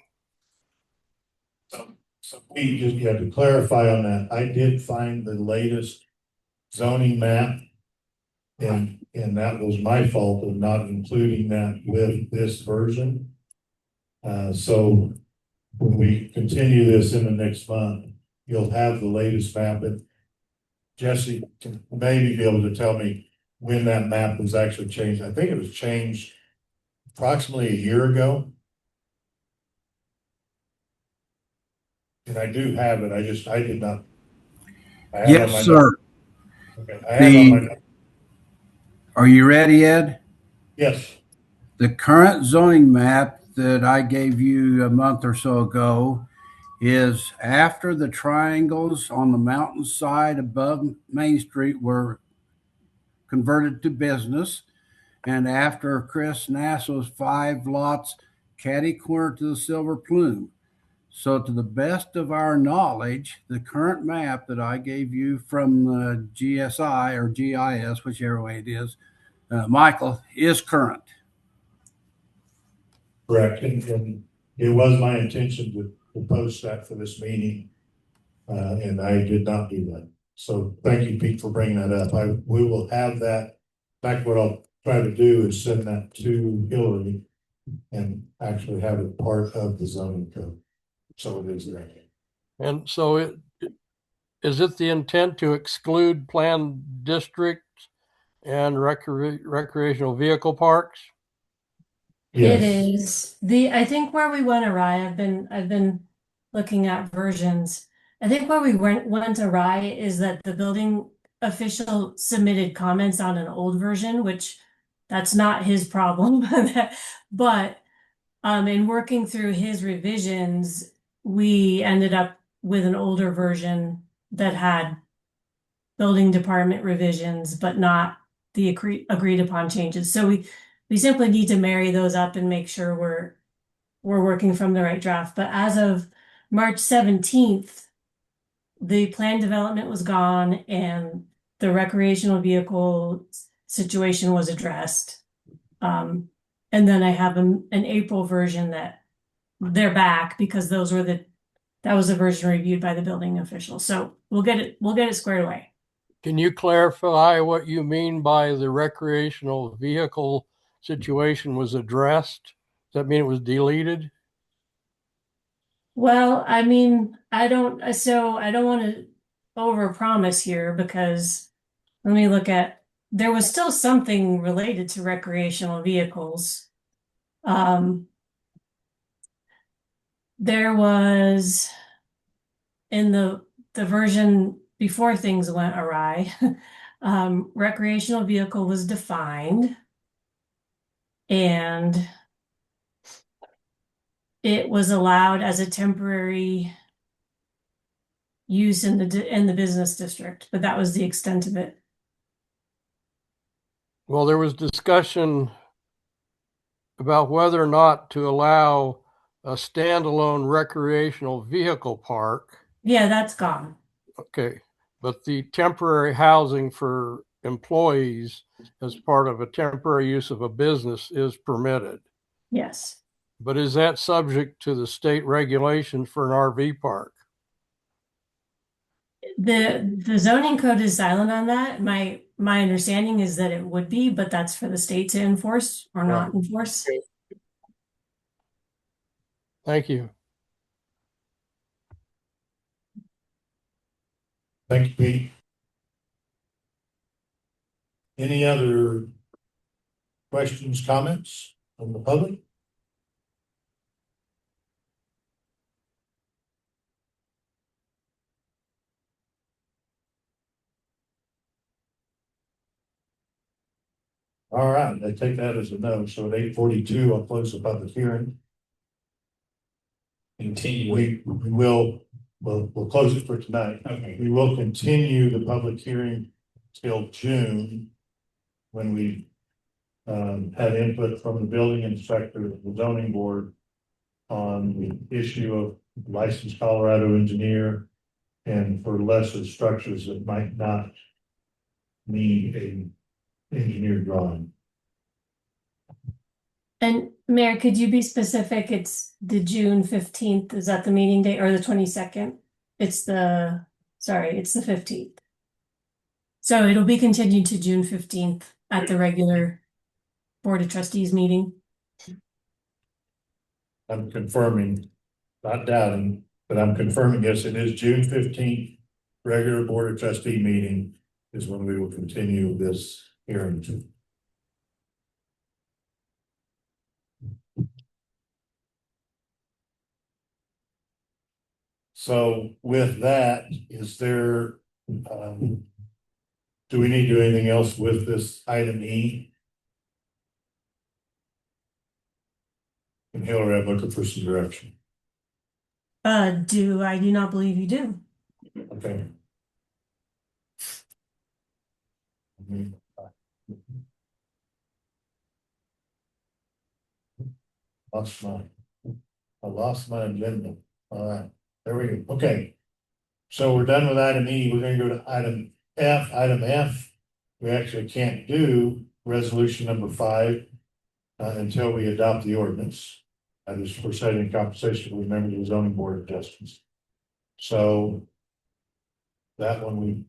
So we just have to clarify on that. I did find the latest zoning map. And that was my fault of not including that with this version. So when we continue this in the next month, you'll have the latest map. But Jesse can maybe be able to tell me when that map was actually changed. I think it was changed approximately a year ago. And I do have it. I did not. Yes, sir. Okay. I have on my. Are you ready, Ed? Yes. The current zoning map that I gave you a month or so ago is after the triangles on the mountainside above Main Street were converted to business, and after Chris Nassau's 5 lots catty corner to the Silver Plume. So to the best of our knowledge, the current map that I gave you from GSI or GIS, whichever way it is, Michael, is current. Correct. And it was my intention to post that for this meeting. And I did not do that. So thank you, Pete, for bringing that up. We will have that. In fact, what I'll try to do is send that to Hillary and actually have it part of the zoning code. So it is there. And so is it the intent to exclude planned districts and recreational vehicle parks? Yes. It is. I think where we went awry, I've been looking at versions. I think where we went awry is that the building official submitted comments on an old version, which that's not his problem. But in working through his revisions, we ended up with an older version that had building department revisions, but not the agreed upon changes. So we simply need to marry those up and make sure we're working from the right draft. But as of March 17th, the plan development was gone and the recreational vehicle situation was addressed. And then I have an April version that they're back because that was the version reviewed by the building official. So we'll get it squared away. Can you clarify what you mean by the recreational vehicle situation was addressed? Does that mean it was deleted? Well, I mean, I don't want to overpromise here because let me look at, there was still something related to recreational vehicles. There was in the version before things went awry, recreational vehicle was defined and it was allowed as a temporary use in the business district, but that was the extent of it. Well, there was discussion about whether or not to allow a standalone recreational vehicle park. Yeah, that's gone. Okay, but the temporary housing for employees as part of a temporary use of a business is permitted. Yes. But is that subject to the state regulation for an RV park? The zoning code is silent on that. My understanding is that it would be, but that's for the state to enforce or not Right. enforce. Thank you. Thank you, Pete. Any other questions, comments from the public? All right, I take that as a no. So at 8:42, I'll close the public hearing. Continue. We'll close it for tonight. Okay. We will continue the public hearing till June, when we had input from the building inspector, the zoning board, on the issue of licensed Colorado engineer, and for lesser structures that might not need a engineered drawing. And Mayor, could you be specific? It's the June 15th. Is that the meeting date or the 22nd? It's the 15th. So it'll be continued to June 15th at the regular Board of Trustees meeting. I'm confirming, not doubting, but I'm confirming, yes, it is June 15th. Regular Board of Trustee meeting is when we will continue this hearing to. So with that, is there, do we need to do anything else with this item E? And Hillary, I'm looking for some direction. I do not believe you do. Okay. I lost my agenda. All right, there we go. Okay. So we're done with item E. We're gonna go to item F. Item F, we actually can't do resolution number 5 until we adopt the ordinance. That is for setting compensation with members of the zoning board of adjustments. So that one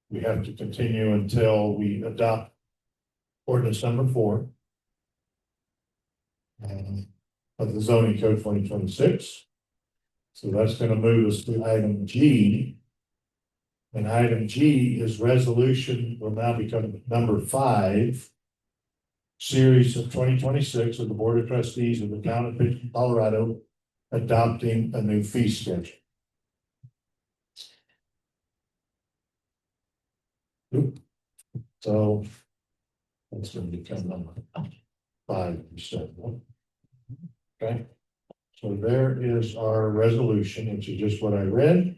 we have to continue until we adopt ordinance number 4 of the zoning code 2026. So that's going to move us to item G. And item G is resolution, will now become number 5, series of 2026 of the Board of Trustees of the Town of Pitkin, Colorado, adopting a new fee schedule. Oop. So that's going to become number 5 instead. Okay. So there is our resolution, which is just what I read.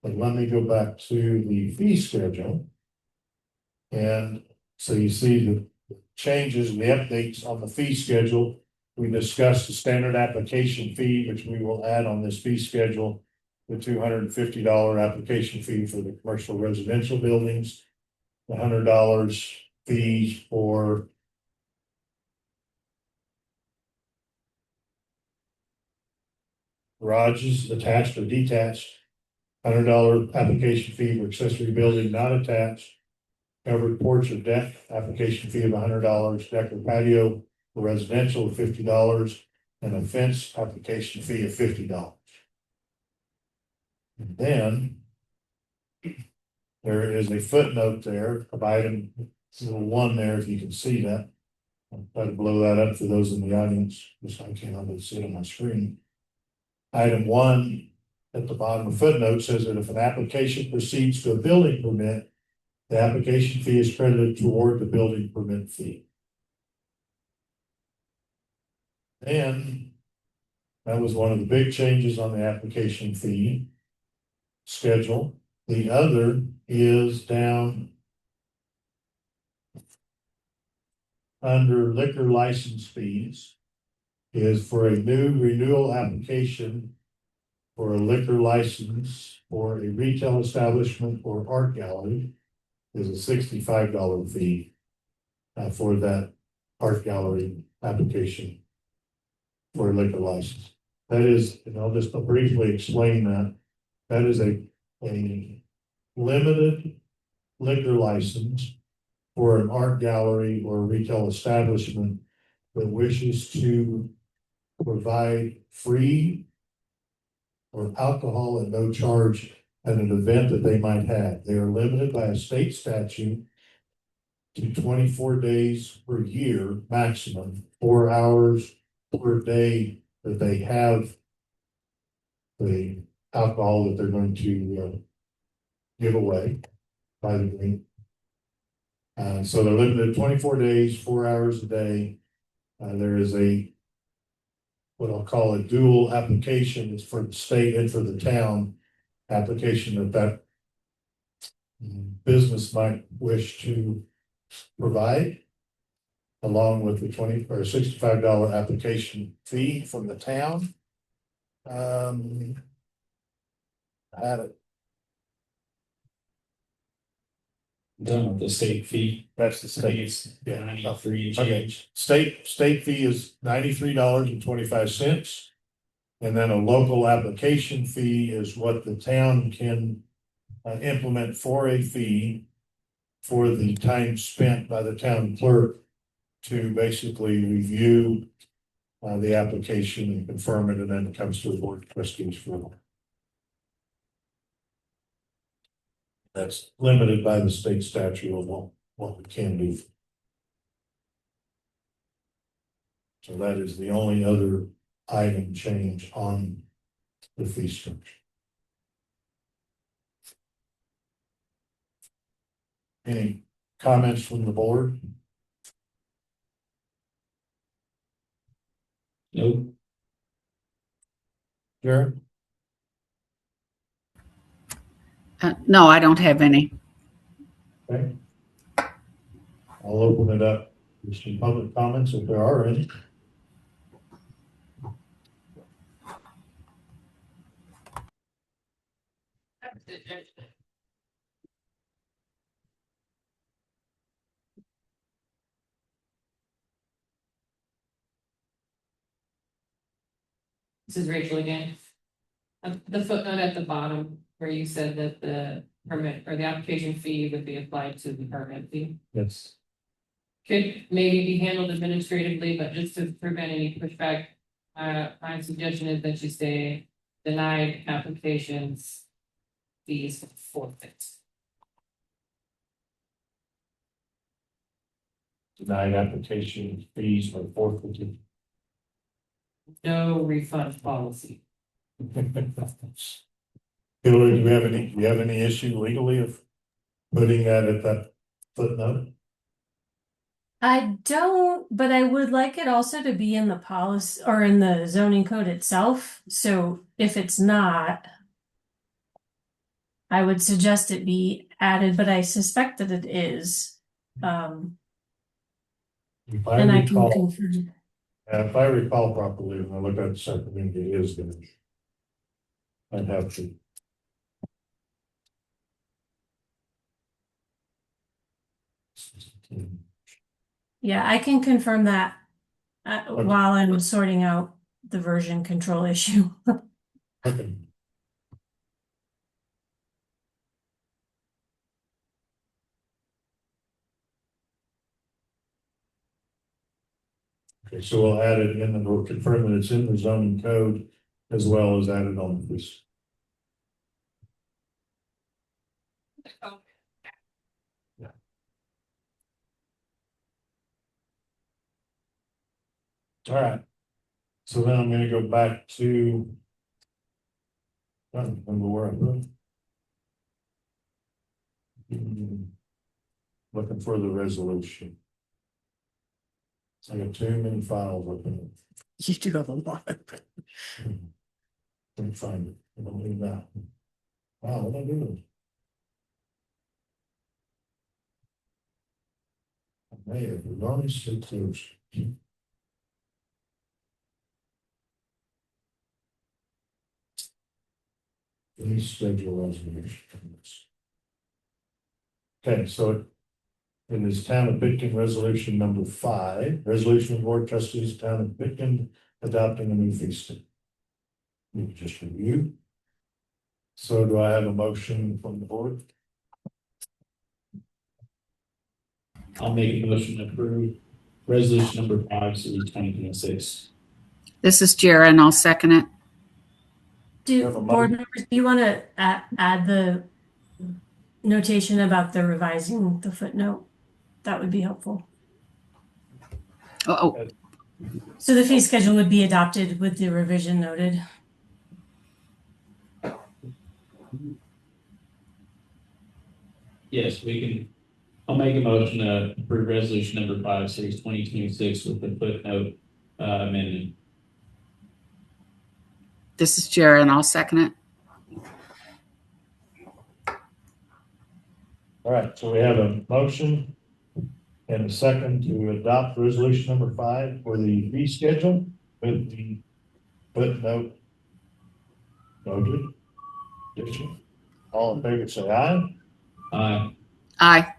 But let me go back to the fee schedule. And so you see the changes and the updates on the fee schedule. We discussed the standard application fee, which we will add on this fee schedule, the $250 application fee for the commercial residential buildings, the $100 fees for garages attached or detached, $100 application fee for accessory building not attached, covered porch or deck application fee of $100, deck or patio for residential of $50, and a fence application fee of $50. And then there is a footnote there of item little 1 there, if you can see that. I'll try to blow that up for those in the audience, because I can't see it on my screen. Item 1 at the bottom of footnote says that if an application proceeds to a building permit, the application fee is credited toward the building permit fee. And that was one of the big changes on the application fee schedule. The other is down under liquor license fees, is for a new renewal application for a liquor license for a retail establishment or art gallery is a $65 fee for that art gallery application for a liquor license. That is, and I'll just briefly explain that. That is a limited liquor license for an art gallery or retail establishment that wishes to provide free or alcohol at no charge at an event that they might have. They are limited by a state statute to 24 days per year maximum, 4 hours per day that they have the alcohol that they're going to give away by the drink. So they're limited to 24 days, 4 hours a day. There is what I'll call a dual application. It's for the state and for the town application that business might wish to provide, along with the $20 or $65 application fee from the town. I had it. Done with the state fee. That's the state. It's Yeah. 93 and Okay. change. State fee is $93.25. And then a local application fee is what the town can implement for a fee for the time spent by the town clerk to basically review the application and confirm it, and then it comes to the board of trustees for. That's limited by the state statute of what we can do. So that is the only other item change on the fee structure. Any comments from the board? Nope. Jared? No, I don't have any. Okay. I'll open it up for some public comments if there are any. This is Rachel again. The footnote at the bottom where you said that the permit or the application fee would be applied to the permit fee. Yes. Could maybe be handled administratively, but just to prevent any pushback, my suggestion is that you say denied applications fees forfeit. Denied application fees are forfeited. No refund policy. Hillary, do you have any issue legally of putting that at that footnote? I don't, but I would like it also to be in the policy or in the zoning code itself. So if it's not, I would suggest it be added, but I suspect that it is. If I And I can recall, confirm. if I recall properly, when I look at the second, it is gonna. I'd have to. Yeah, I can confirm that Okay. while I'm sorting out the version control issue. Okay. Okay, so we'll add it in and we'll confirm that it's in the zoning code as well as added on this. Yeah. All right. So then I'm gonna go back to. I don't remember where I wrote. Looking for the resolution. I got too many files open. You do have a lot. Couldn't find it. I don't need that. Wow, what am I doing? I may have already said close. Any schedule resolution. Okay, so in this town of Pitkin resolution number 5, resolution of board trustees, town of Pitkin adopting a new fee schedule. We just review. So do I have a motion from the board? I'll make a motion to approve resolution number 5, series 2026. This is Jara, and I'll second it. Do board members, do you want to add the notation about the revising the footnote? That would be helpful. Oh, So the fee schedule would be adopted with the revision noted. Yes, I'll make a motion to approve resolution number 5, series 2026 with the footnote amendment. this is Jara, and I'll second it. All right, so we have a motion and a second to adopt resolution number 5 for the fee schedule with the footnote noted. Addition. All in favor, say aye. Aye. Aye.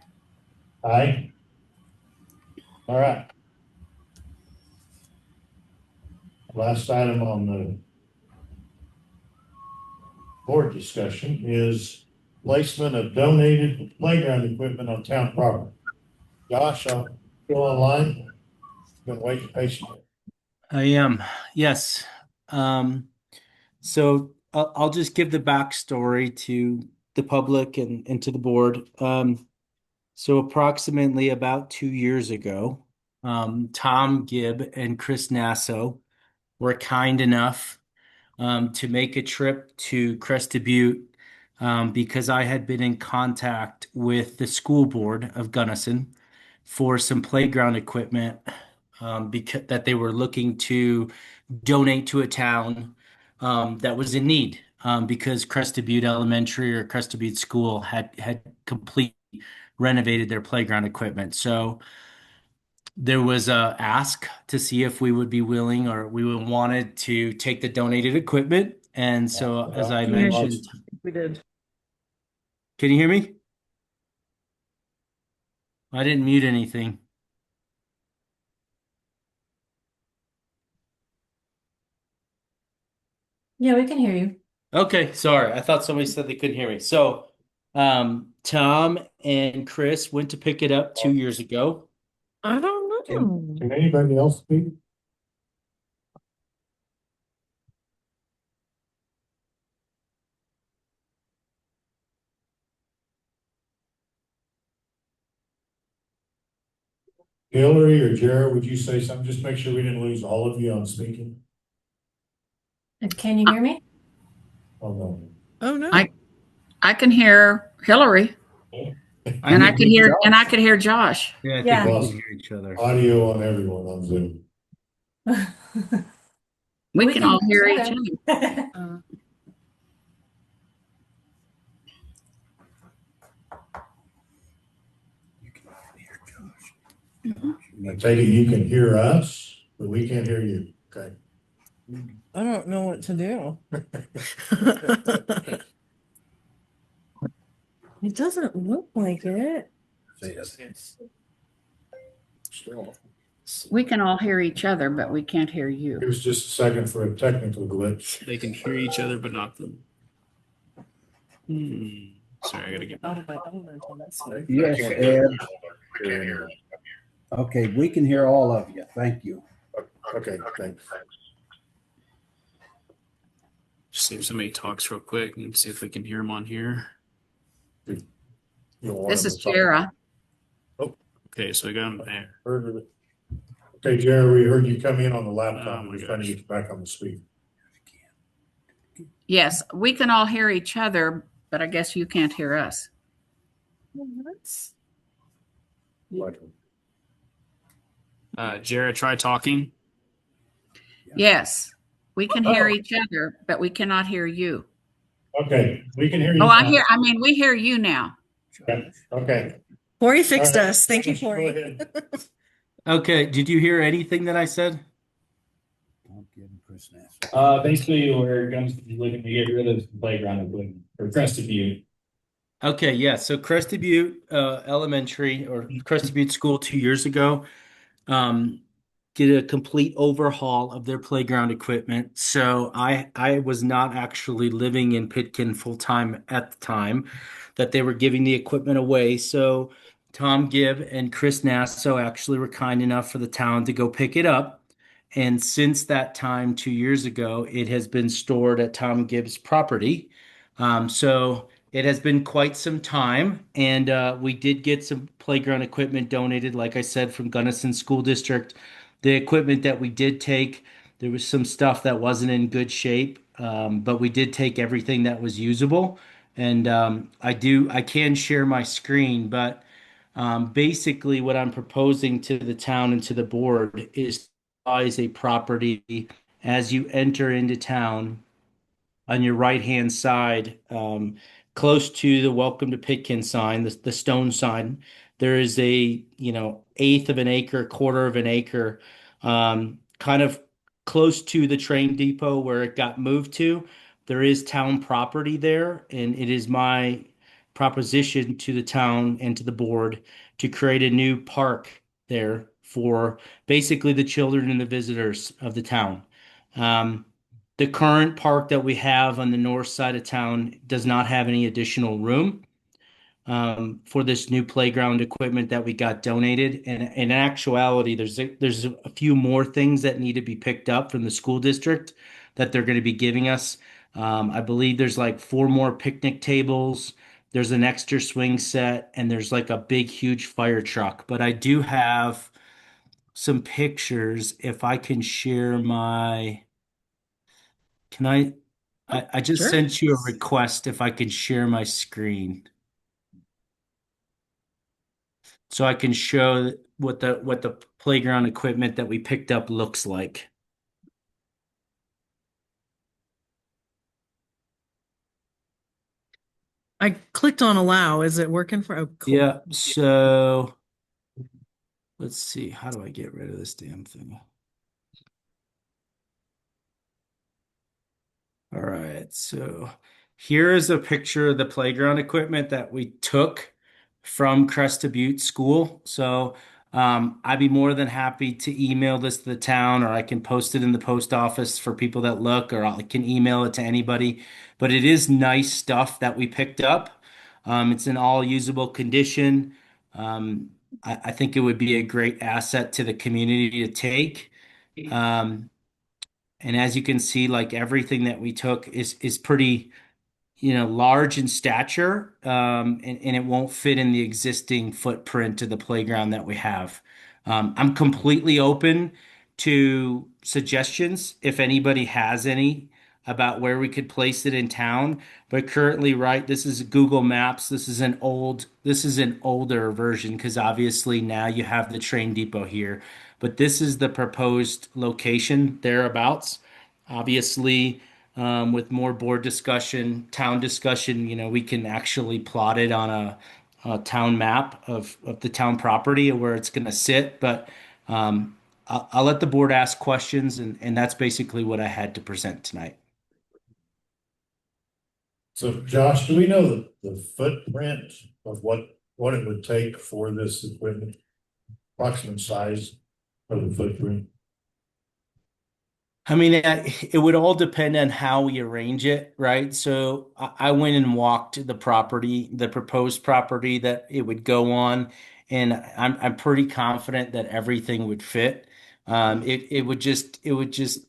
Aye. All right. Last item on the board discussion is placement of donated playground equipment on town property. Josh, I'll go online. Been waiting patiently. I am, yes. So I'll just give the backstory to the public and to the board. So approximately about 2 years ago, Tom Gibb and Chris Nasso were kind enough to make a trip to Crested Butte because I had been in contact with the school board of Gunnison for some playground equipment because that they were looking to donate to a town that was in need because Crested Butte Elementary or Crested Butte School had completely renovated their playground equipment. So there was a ask to see if we would be willing or we would wanted to take the donated equipment. And so, as I mentioned, We did. can you hear me? I didn't mute anything. Yeah, we can hear you. Okay, sorry. I thought somebody said they couldn't hear me. So, Tom and Chris went to pick it up 2 years ago. I don't know. Can anybody else speak? Hillary or Jared, would you say something? Just make sure we didn't lose all of you on speaking. Can you hear me? Oh, no. Oh no. I can hear Hillary, and I could hear Josh. Yeah, I Yeah. think we can hear each other. Audio on everyone on Zoom. We can all hear each other. other. I take it you can hear us, but we can't hear you. Okay. I don't know what to do. It doesn't look like it. We can all hear each other, but we can't hear you. It was just a second for a technical glitch. They can hear each other, but not them. Sorry, I gotta get. Out of my element on this one. Yes, Ed. Okay, we can hear all of you. Thank you. Okay, thanks. Just see if somebody talks real quick and see if we can hear them on here. This is Jara. Okay, so I got them there. Okay, Jared, we heard you come in on the laptop. Oh, We're trying to get you back on the speaker. Yes, we can all hear each other, but I guess you can't hear us. Jared, try talking. Yes, we can hear Oh, each other, but we cannot hear you. okay, we can hear you Oh, now. we hear you now. Okay, okay. Corey All fixed right. us. Thank you, Go Corey. ahead. Okay, did you hear anything that I said? Don't give him Chris Nass. Basically, we're going to be looking to get rid of the playground equipment or Crested View. Okay, yeah. So Crested Butte Elementary or Crested Butte School 2 years ago um, did a complete overhaul of their playground equipment. So I was not actually living in Pitkin full time at the time that they were giving the equipment away. So Tom Gibb and Chris Nasso actually were kind enough for the town to go pick it up. And since that time, 2 years ago, it has been stored at Tom Gibb's property. So it has been quite some time, and we did get some playground equipment donated, like I said, from Gunnison School District. The equipment that we did take, there was some stuff that wasn't in good shape, but we did take everything that was usable. And I can share my screen, but basically, what I'm proposing to the town and to the board is to buy a property as you enter into town on your right hand side, close to the Welcome to Pitkin sign, the stone sign. There is a, eighth of an acre, quarter of an acre, kind of close to the train depot where it got moved to. There is town property there, and it is my proposition to the town and to the board to create a new park there for basically the children and the visitors of the town. Um, the current park that we have on the north side of town does not have any additional room for this new playground equipment that we got donated. And in actuality, there's a few more things that need to be picked up from the school district that they're going to be giving us. I believe there's like four more picnic tables. There's an extra swing set, and there's like a big, huge fire truck. But I do have some pictures if I can share my. Can I just Sure. sent you a request if I can share my screen so I can show what the playground equipment that we picked up looks like. I clicked on allow. Is it working for? Oh, cool. Yeah, so let's see. How do I get rid of this damn thing? All right, so here is a picture of the playground equipment that we took from Cresta Butte School. So I'd be more than happy to email this to the town, or I can post it in the post office for people that look, or I can email it to anybody. But it is nice stuff that we picked up. It's in all usable condition. I think it would be a great asset to the community to take. Um, and as you can see, like everything that we took is pretty, large in stature, and it won't fit in the existing footprint of the playground that we have. I'm completely open to suggestions if anybody has any about where we could place it in town. But currently, right, this is Google Maps. This is an older version because obviously now you have the train depot here. But this is the proposed location thereabouts. Obviously, with more board discussion, town discussion, we can actually plot it on a town map of the town property and where it's going to sit. But I'll let the board ask questions, and that's basically what I had to present tonight. So Josh, do we know the footprint of what it would take for this equipment? Approximate size of the footprint? I mean, it would all depend on how we arrange it, right? So I went and walked the property, the proposed property that it would go on, and I'm pretty confident that everything would fit. It would just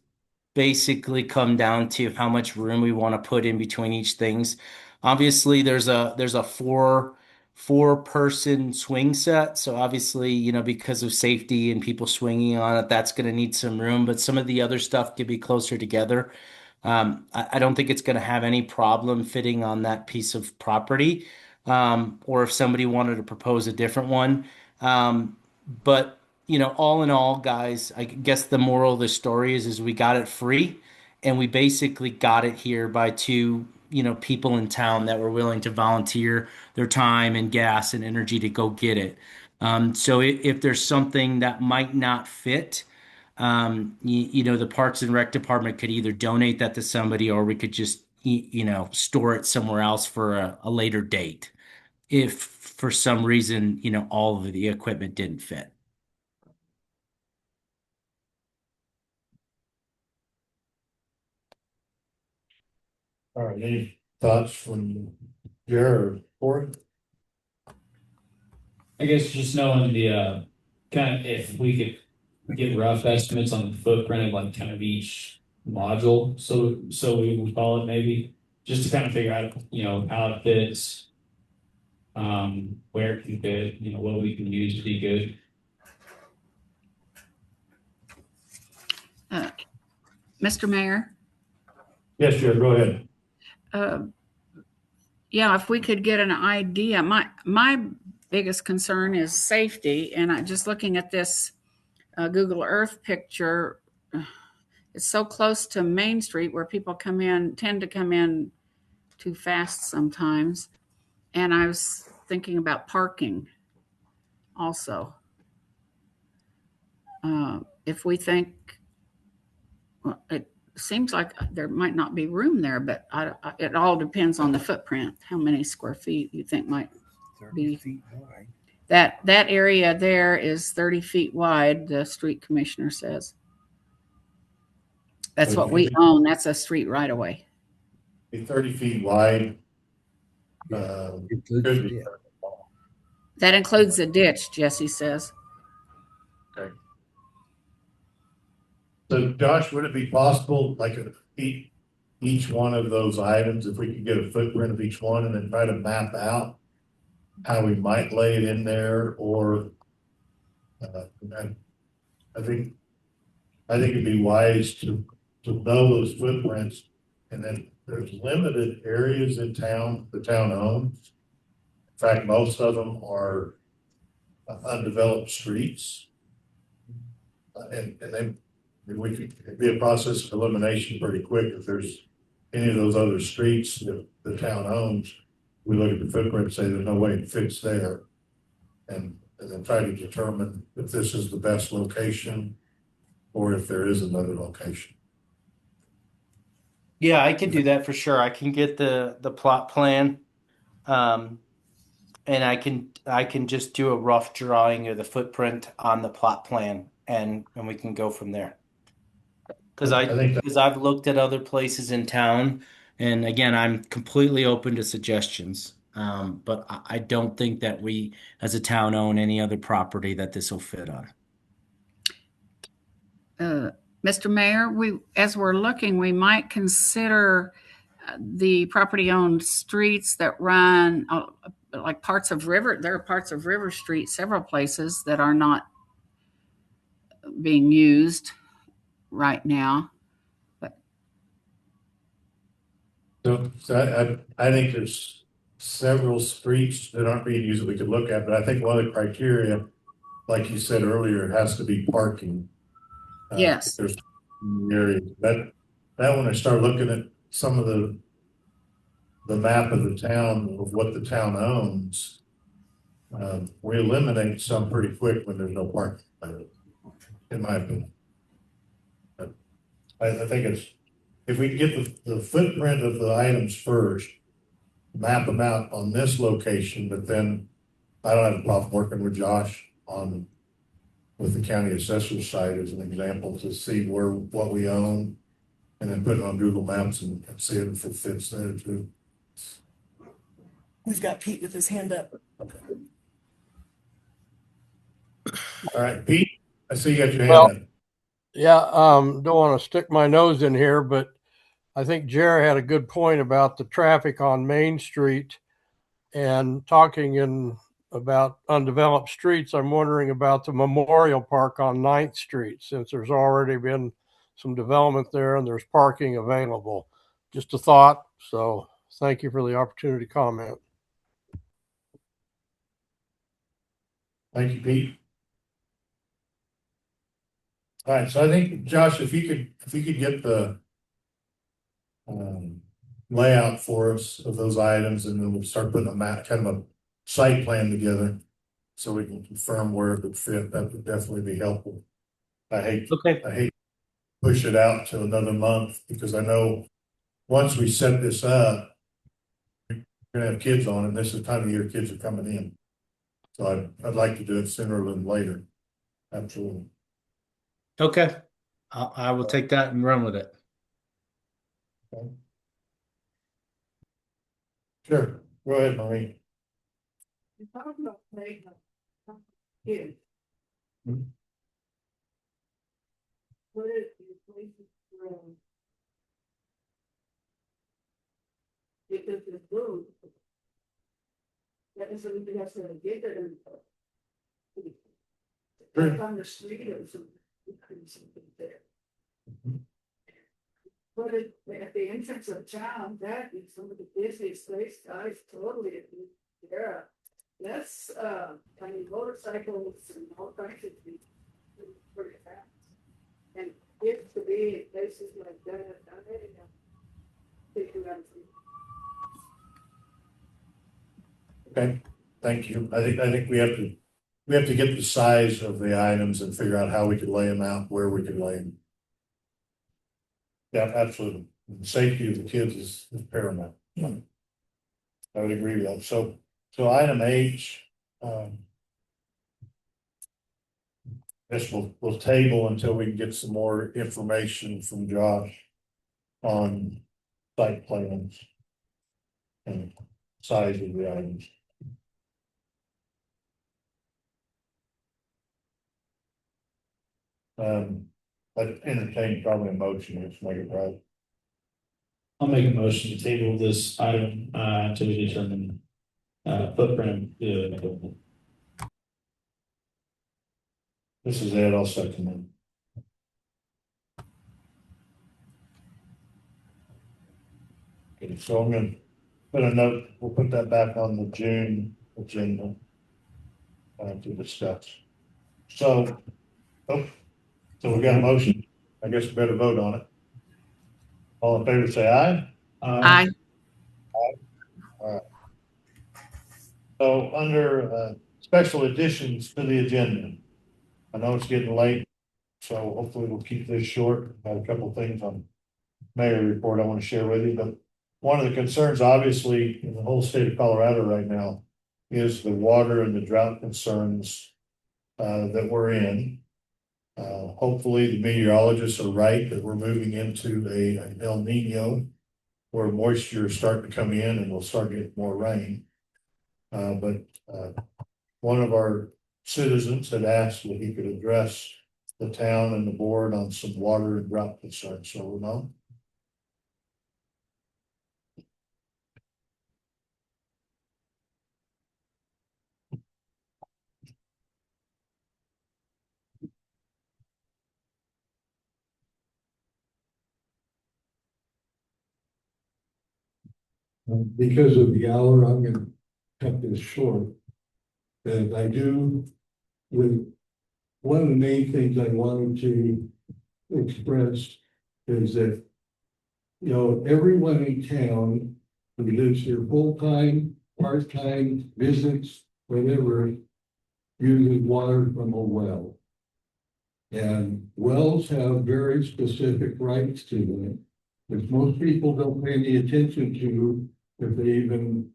basically come down to how much room we want to put in between each things. Obviously, there's a four person swing set, so obviously, because of safety and people swinging on it, that's going to need some room. But some of the other stuff could be closer together. I don't think it's going to have any problem fitting on that piece of property. Or if somebody wanted to propose a different one. But all in all, guys, I guess the moral of the story is we got it free, and we basically got it here by two, people in town that were willing to volunteer their time and gas and energy to go get it. So if there's something that might not fit, the Parks and Rec department could either donate that to somebody, or we could just, store it somewhere else for a later date if for some reason, all of the equipment didn't fit. All right, any thoughts from Jared or Corey? I guess just knowing the, kind of, if we could get rough estimates on the footprint of like kind of each module, so we would call it maybe, just to kind of figure out, how it fits, where it can fit, what we can use to be good. Mr. Mayor? Yes, Jared, go ahead. Yeah, if we could get an idea, my biggest concern is safety, and I just looking at this Google Earth picture, it's so close to Main Street where people tend to come in too fast sometimes, and I was thinking about parking also. If we think, well, it seems like there might not be room there, but it all depends on the footprint, how many square feet you think might 30 be. feet wide. That area there is 30 feet wide, the street commissioner says. That's what we own. That's a street right away. Be 30 feet wide. Includes the ditch. That includes the ditch, Jesse says. Okay. So Josh, would it be possible, like each one of those items, if we could get a footprint of each one and then try to map out how we might lay it in there, or I think it'd be wise to know those footprints, and then there's limited areas in town the town owns. In fact, most of them are undeveloped streets, and then we could, it'd be a process of elimination pretty quick if there's any of those other streets that the town owns. We look at the footprint and say there's no way it fits there, and then try to determine if this is the best location or if there is another location. Yeah, I can do that for sure. I can get the plot plan, and I can just do a rough drawing of the footprint on the plot plan, and we can go from there. Because I've looked at other places in town, and again, I'm completely open to suggestions. But I don't think that we, as a town, own any other property that this will fit on. Mr. Mayor, as we're looking, we might consider the property-owned streets that run like parts of River. There are parts of River Street, several places that are not being used right now. So I think there's several streets that aren't being used that we could look at, but I think one of the criteria, like you said earlier, it has to be parking. Yes. There's areas that when I start looking at some of the map of the town of what the town owns, we eliminate some pretty quick when there's no parking, in my opinion. But I think it's, if we get the footprint of the items first, map them out on this location, but then I don't have a problem working with Josh with the county assessor's site as an example to see what we own, and then put it on Google Maps and see if it fits there too. We've got Pete with his hand up. Okay. All right, Pete, I see you got your hand up. Yeah, don't want to stick my nose in here, but I think Jerry had a good point about the traffic on Main Street, and talking about undeveloped streets. I'm wondering about the Memorial Park on 9th Street, since there's already been some development there and there's parking available. Just a thought. So thank you for the opportunity to comment. Thank you, Pete. All right, so I think, Josh, if you could get the layout for us of those items, and then we'll start putting a map, kind of a site plan together, so we can confirm where it would fit. That would definitely be helpful. I hate to push it out to another month, because I know once we set this up, we're gonna have kids on, and this is the time of year kids are coming in. So I'd like to do it sooner than later. Absolutely. Okay. I will take that and run with it. Okay. Sure. Go ahead, Marie. You talked about playing kids. Hmm. Put it in places where if it's good, that is something that's gonna get it and Sure. on the street or something, something there. Mhm. Put it at the entrance of town, that is some of the busiest place, guys, totally, there. That's, I mean, motorcycles and all kinds of things. Pretty fast. And kids to be in places like that, Okay, thank you. I think we have to get the size of the items and figure out how we could lay them out, where we could lay them. Yeah, absolutely. The safety of the kids is paramount. I would agree with that. So item H, this we'll table until we can get some more information from Josh on site plans and size of the items. I'd entertain probably a motion, let's make it right. I'll make a motion to table this item, until we determine, footprint. This is Ed, I'll second it. Okay, so I'm gonna put a note, we'll put that back on the June agenda to discuss. So we got a motion. I guess we better vote on it. All in favor, say aye. Aye. All right. So under special additions to the agenda, I know it's getting late, so hopefully we'll keep this short. I have a couple of things on mayor report I want to share with you, but one of the concerns, obviously, in the whole state of Colorado right now is the water and the drought concerns that we're in. Hopefully the meteorologists are right that we're moving into an El Nino where moisture is starting to come in and we'll start getting more rain. But one of our citizens had asked if he could address the town and the board on some water and drought concerns. So we'll know. Because of the hour, I'm gonna cut this short. And I do, with one of the main things I wanted to express is that, you know, everyone in town who lives here full-time, part-time, visits, whatever, uses water from a well. And wells have very specific rights to them, which most people don't pay any attention to if they even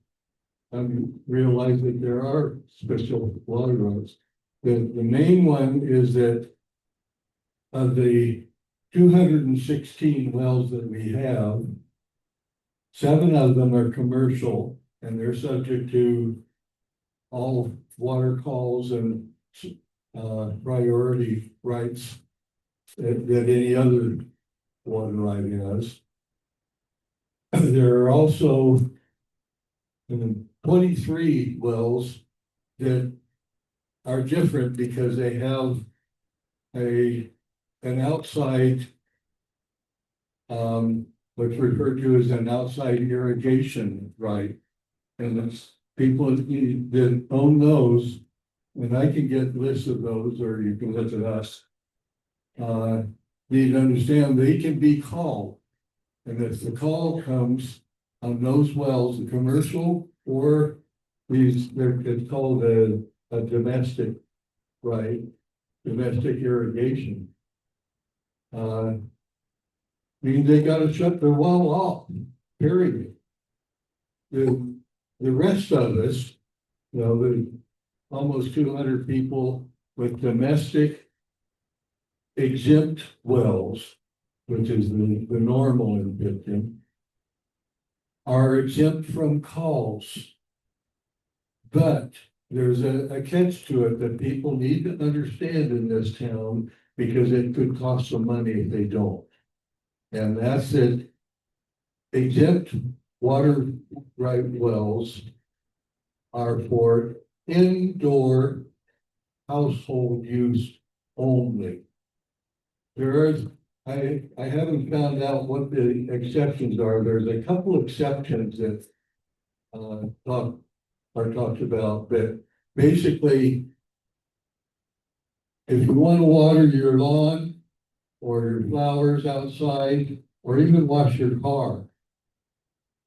realize that there are special water rights. The main one is that of the 216 wells that we have, 7 of them are commercial and they're subject to all water calls and priority rights that any other water right has. There are also 23 wells that are different because they have an outside what's referred to as an outside irrigation right. And it's people that own those, and I can get lists of those, or you can look at us. need to understand they can be called. And if the call comes on those wells, the commercial or it's called a domestic, right? Domestic irrigation. Means they gotta shut their well off, period. The rest of us, the almost 200 people with domestic exempt wells, which is the normal in Pitkin, are exempt from calls. But there's a catch to it that people need to understand in this town because it could cost some money if they don't. And that's it. Exempt water right wells are for indoor household use only. There is, I haven't found out what the exceptions are. There's a couple exceptions that are talked about, but basically, if you want to water your lawn or your flowers outside, or even wash your car,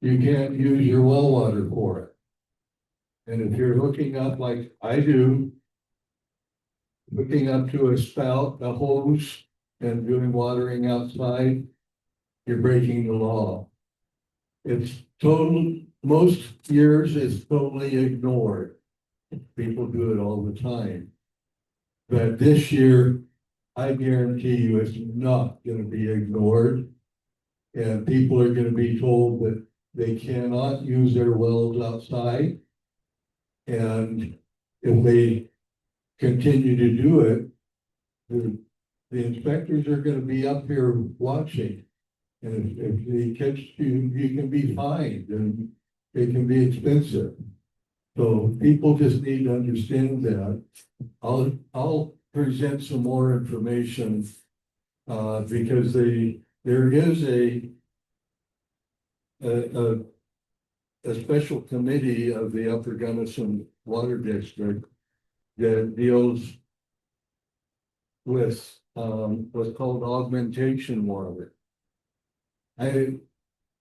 you can't use your well water for it. And if you're hooking up like I do, hooking up to a spout, a hose, and doing watering outside, you're breaking the law. It's total, most years it's totally ignored. People do it all the time. But this year, I guarantee you it's not gonna be ignored. And people are gonna be told that they cannot use their wells outside. And if they continue to do it, the inspectors are gonna be up here watching. And if they catch you, you can be fined and it can be expensive. So people just need to understand that. I'll present some more information because there is a special committee of the Upper Gunnison Water District that deals with what's called augmentation water. I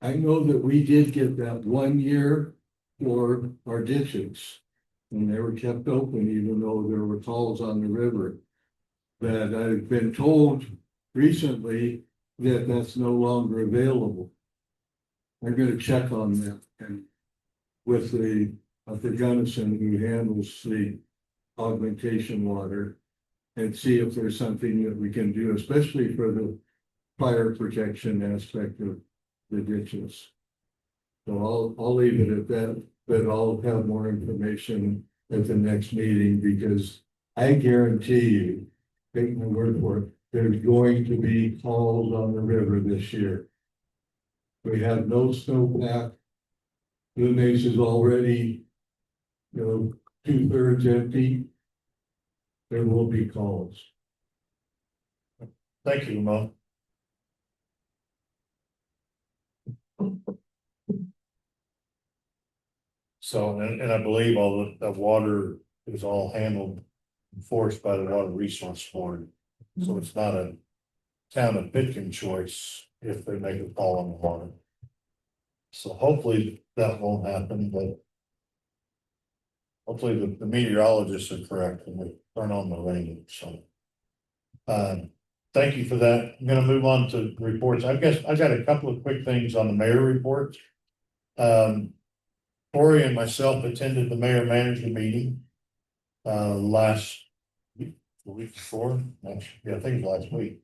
know that we did get that 1 year for our ditches, and they were kept open even though there were calls on the river. But I've been told recently that that's no longer available. I'm going to check on that and with the Gunnison who handles the augmentation water and see if there's something that we can do, especially for the fire protection aspect of the ditches. So I'll leave it at that, but I'll have more information at the next meeting because I guarantee you, take my word for it, there's going to be calls on the river this year. We have no snowpack. Blue Mesa is already, 2/3 empty. There will be calls. Thank you, Mo. So, and I believe all the water is all handled, enforced by the Water Resource Board. So it's not a town of Pitkin choice if they make a call on the water. So hopefully that won't happen, but hopefully the meteorologists are correct and we turn on the rain, so. Thank you for that. I'm gonna move on to reports. I guess I got a couple of quick things on the mayor reports. Corey and myself attended the mayor manager meeting last week, the week before, actually, I think it was last week,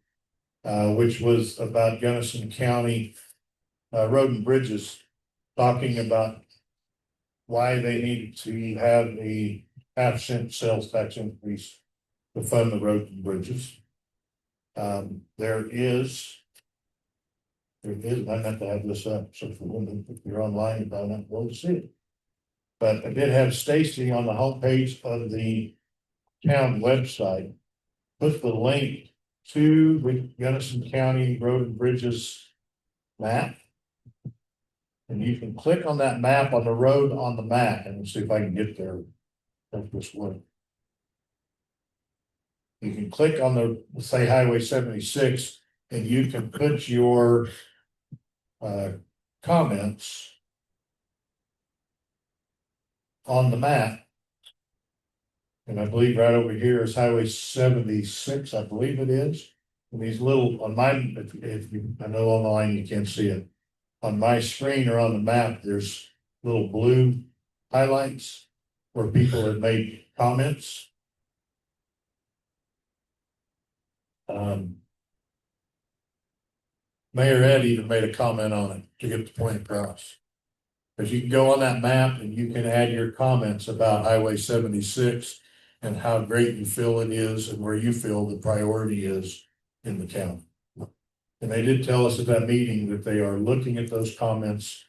which was about Gunnison County road and bridges, talking about why they needed to have a 0.5 sales tax increase to fund the roads and bridges. I have to have this up, so if you're online, you don't have to see it. But I did have Stacy on the homepage of the town website, put the link to the Gunnison County Road and Bridges map. And you can click on that map on the road on the map and see if I can get there. If this way. You can click on the, say, Highway 76, and you can put your comments on the map. And I believe right over here is Highway 76, I believe it is. And these little, on mine, if you, I know online you can't see it. On my screen or on the map, there's little blue highlights where people have made comments. Mayor Ed even made a comment on it to get the point across. Because you can go on that map and you can add your comments about Highway 76 and how great you feel it is and where you feel the priority is in the county. And they did tell us at that meeting that they are looking at those comments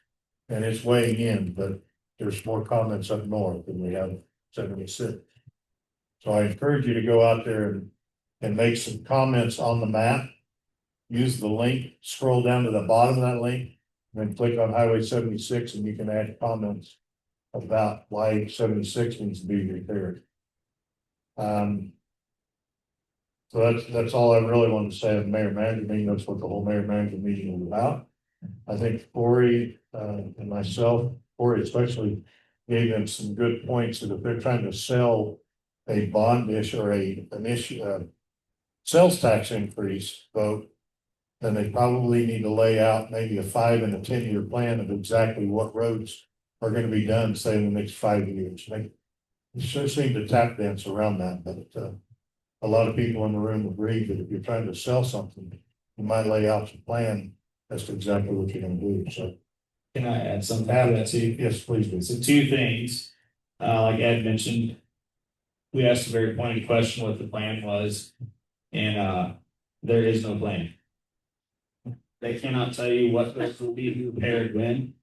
and it's weighing in, but there's more comments up north than we have 76. So I encourage you to go out there and make some comments on the map. Use the link, scroll down to the bottom of that link, and then click on Highway 76 and you can add comments about why 76 needs to be repaired. So that's all I really wanted to say at the mayor manager meeting. That's what the whole mayor manager meeting was about. I think Corey and myself, Corey especially, gave them some good points that if they're trying to sell a bond issue or an issue, sales tax increase vote, then they probably need to lay out maybe a 5 and a 10-year plan of exactly what roads are going to be done, say in the next 5 years. They sure seem to tap dance around that, but a lot of people in the room agree that if you're trying to sell something, you might lay out your plan as to exactly what you're going to do. So, can I add something to that too? Yes, please do. So 2 things, like Ed mentioned, we asked a very pointed question what the plan was, and there is no plan. They cannot tell you what roads will be repaired when.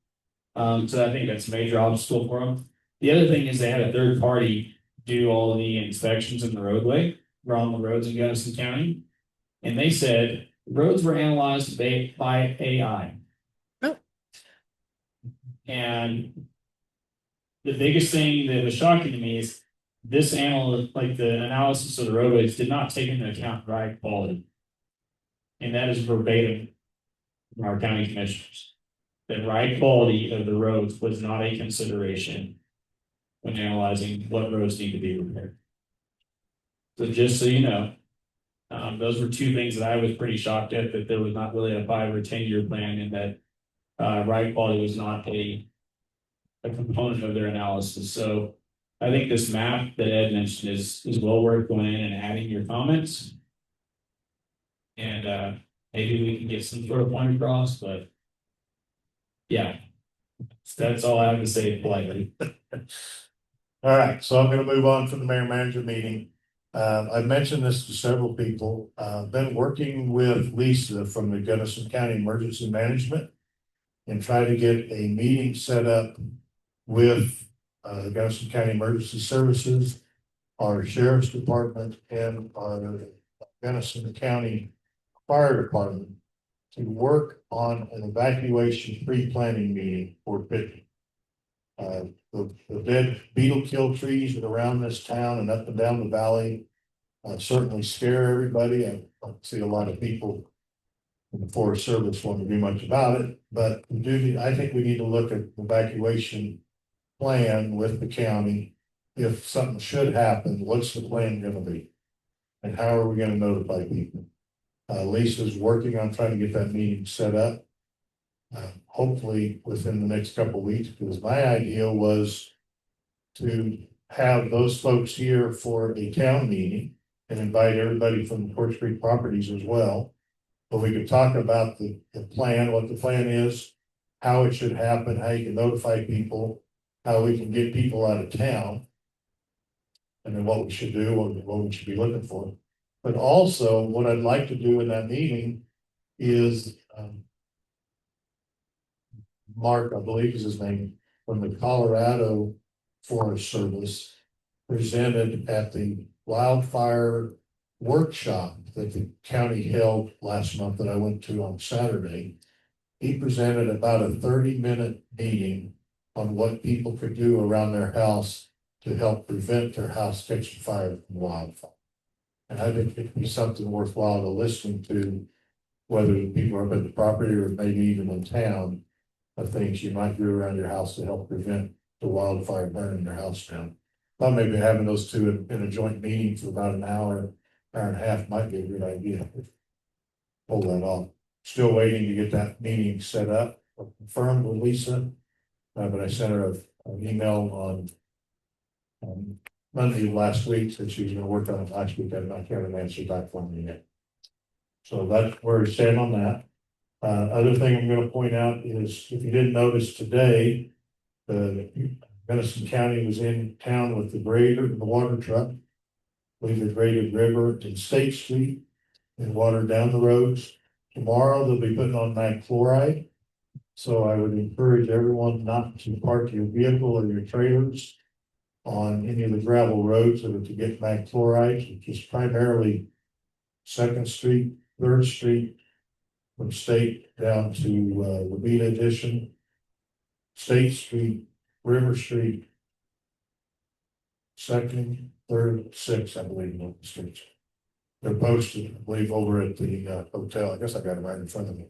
So I think that's a major obstacle for them. The other thing is they had a third party do all the inspections in the roadway, around the roads in Gunnison County. And they said roads were analyzed by AI. Oh. And the biggest thing that was shocking to me is this like the analysis of the roadways did not take into account ride quality. And that is verbatim from our county commissioners. The ride quality of the roads was not a consideration when analyzing what roads need to be repaired. So just so you know, those were 2 things that I was pretty shocked at, that there was not really a 5 or 10-year plan, and that ride quality was not a component of their analysis. So I think this map that Ed mentioned is well worth going in and adding your comments. And maybe we can get some sort of point across, but yeah, that's all I have to say politely. All right, so I'm going to move on from the mayor manager meeting. I've mentioned this to several people. Been working with Lisa from the Gunnison County Emergency Management and try to get a meeting set up with the Gunnison County Emergency Services, our Sheriff's Department, and our Gunnison County Fire Department to work on an evacuation pre-planning meeting for Pitkin. The dead beetle kill trees that are around this town and up and down the valley certainly scare everybody. I don't see a lot of people in the Forest Service want to do much about it, but I think we need to look at evacuation plan with the county. If something should happen, what's the plan going to be? And how are we going to notify people? Lisa's working on trying to get that meeting set up. Hopefully within the next couple of weeks, because my idea was to have those folks here for a town meeting and invite everybody from the Court Street properties as well. But we could talk about the plan, what the plan is, how it should happen, how you can notify people, how we can get people out of town, and then what we should do, what we should be looking for. But also what I'd like to do in that meeting is Mark, I believe is his name, from the Colorado Forest Service, presented at the wildfire workshop that the county held last month that I went to on Saturday. He presented about a 30-minute meeting on what people could do around their house to help prevent their house catching fire from wildfire. And I think it'd be something worthwhile to listen to, whether people are up at the property or maybe even in town, of things you might do around your house to help prevent the wildfire burning your house down. Thought maybe having those two in a joint meeting for about an hour and a half might be a good idea. Pull that off. Still waiting to get that meeting set up or confirmed with Lisa. But I sent her an email on Monday of last week, that she was gonna work on it last week. I haven't answered back from me yet. So that's where we stand on that. Other thing I'm gonna point out is, if you didn't notice today, Madison County was in town with the grader and the water truck. We graded River and State Street and water down the roads. Tomorrow they'll be putting on mag chloride. So I would encourage everyone not to park your vehicle or your trailers on any of the gravel roads that are to get mag chloride, which is primarily Second Street, Third Street, from State down to Levita Addition, State Street, River Street, Second, Third, Sixth, I believe, on the streets. They're posted, I believe, over at the hotel. I guess I got it right in front of me.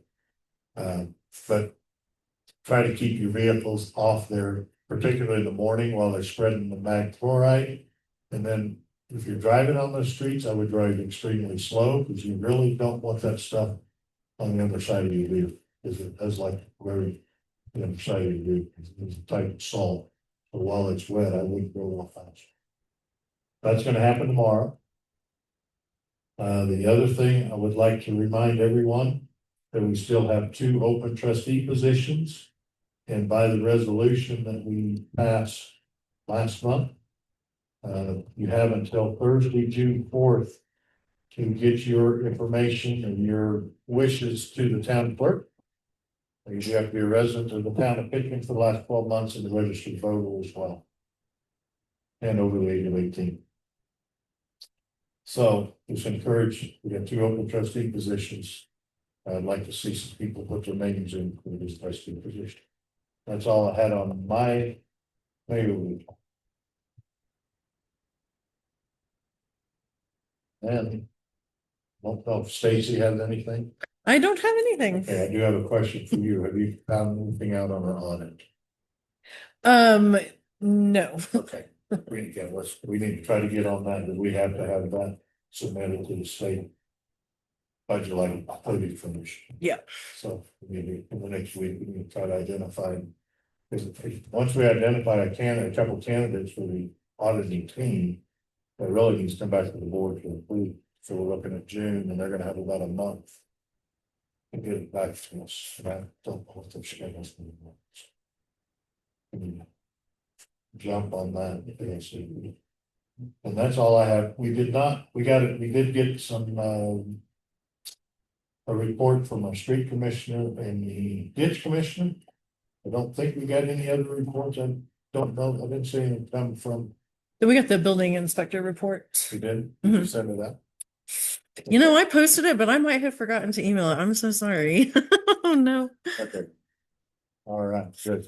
But try to keep your vehicles off there, particularly in the morning while they're spreading the mag chloride. And then if you're driving on those streets, I would drive extremely slow, because you really don't want that stuff on the other side of your vehicle, because it does like very the other side of your vehicle. It's a type of salt. So while it's wet, I wouldn't go real fast. That's gonna happen tomorrow. The other thing I would like to remind everyone that we still have 2 open trustee positions. And by the resolution that we passed last month, you have until Thursday, June 4th, to get your information and your wishes to the town clerk. You have to be a resident of the town of Pitkin for the last 12 months and a registered voter as well. And over the age of 18. So just encourage, we have 2 open trustee positions. I'd like to see some people put their names in for this trustee position. That's all I had on my mail week. And I don't know if Stacy has anything. I don't have anything. Okay, I do have a question for you. Have you found anything out on our audit? No. Okay, we need to try to get on that, because we have to have that submitted to the state budget, like totally finished. Yeah. So maybe in the next week, we can try to identify. Because once we identify a couple candidates for the auditing team, that really needs to come back to the board to approve. So we're looking at June, and they're gonna have about a month to get it back to us. And I don't know what their schedule's gonna be. Jump on that ASAP. And that's all I have. We did get some a report from our street commissioner and the ditch commissioner. I don't think we got any other reports. I don't know. I didn't see anything come from. We got the building inspector report. We did. Did you send it out? You know, I posted it, but I might have forgotten to email it. I'm so sorry. Oh no. Okay. All right, good.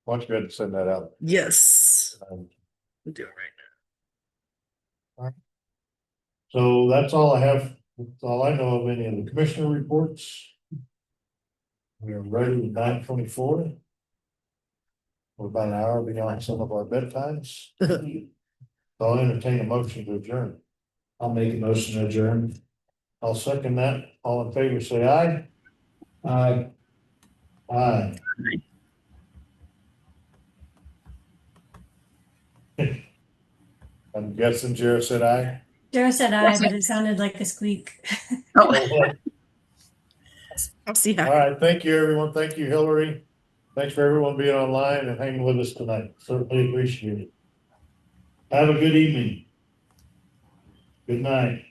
Why don't you go ahead and send that out? Yes. I'll do it right now. All right. So that's all I have. That's all I know of any of the commissioner reports. We are ready at 9:24. We're about an hour beyond some of our bedtimes. I'll entertain a motion to adjourn. I'll make a motion to adjourn. I'll second that. All in favor, say aye. Aye. Aye. I'm guessing Jared said aye. Dara said aye, but it sounded like a squeak. I'll see how. All right, thank you, everyone. Thank you, Hillary. Thanks for everyone being online and hanging with us tonight. Certainly appreciate it. Have a good evening. Good night.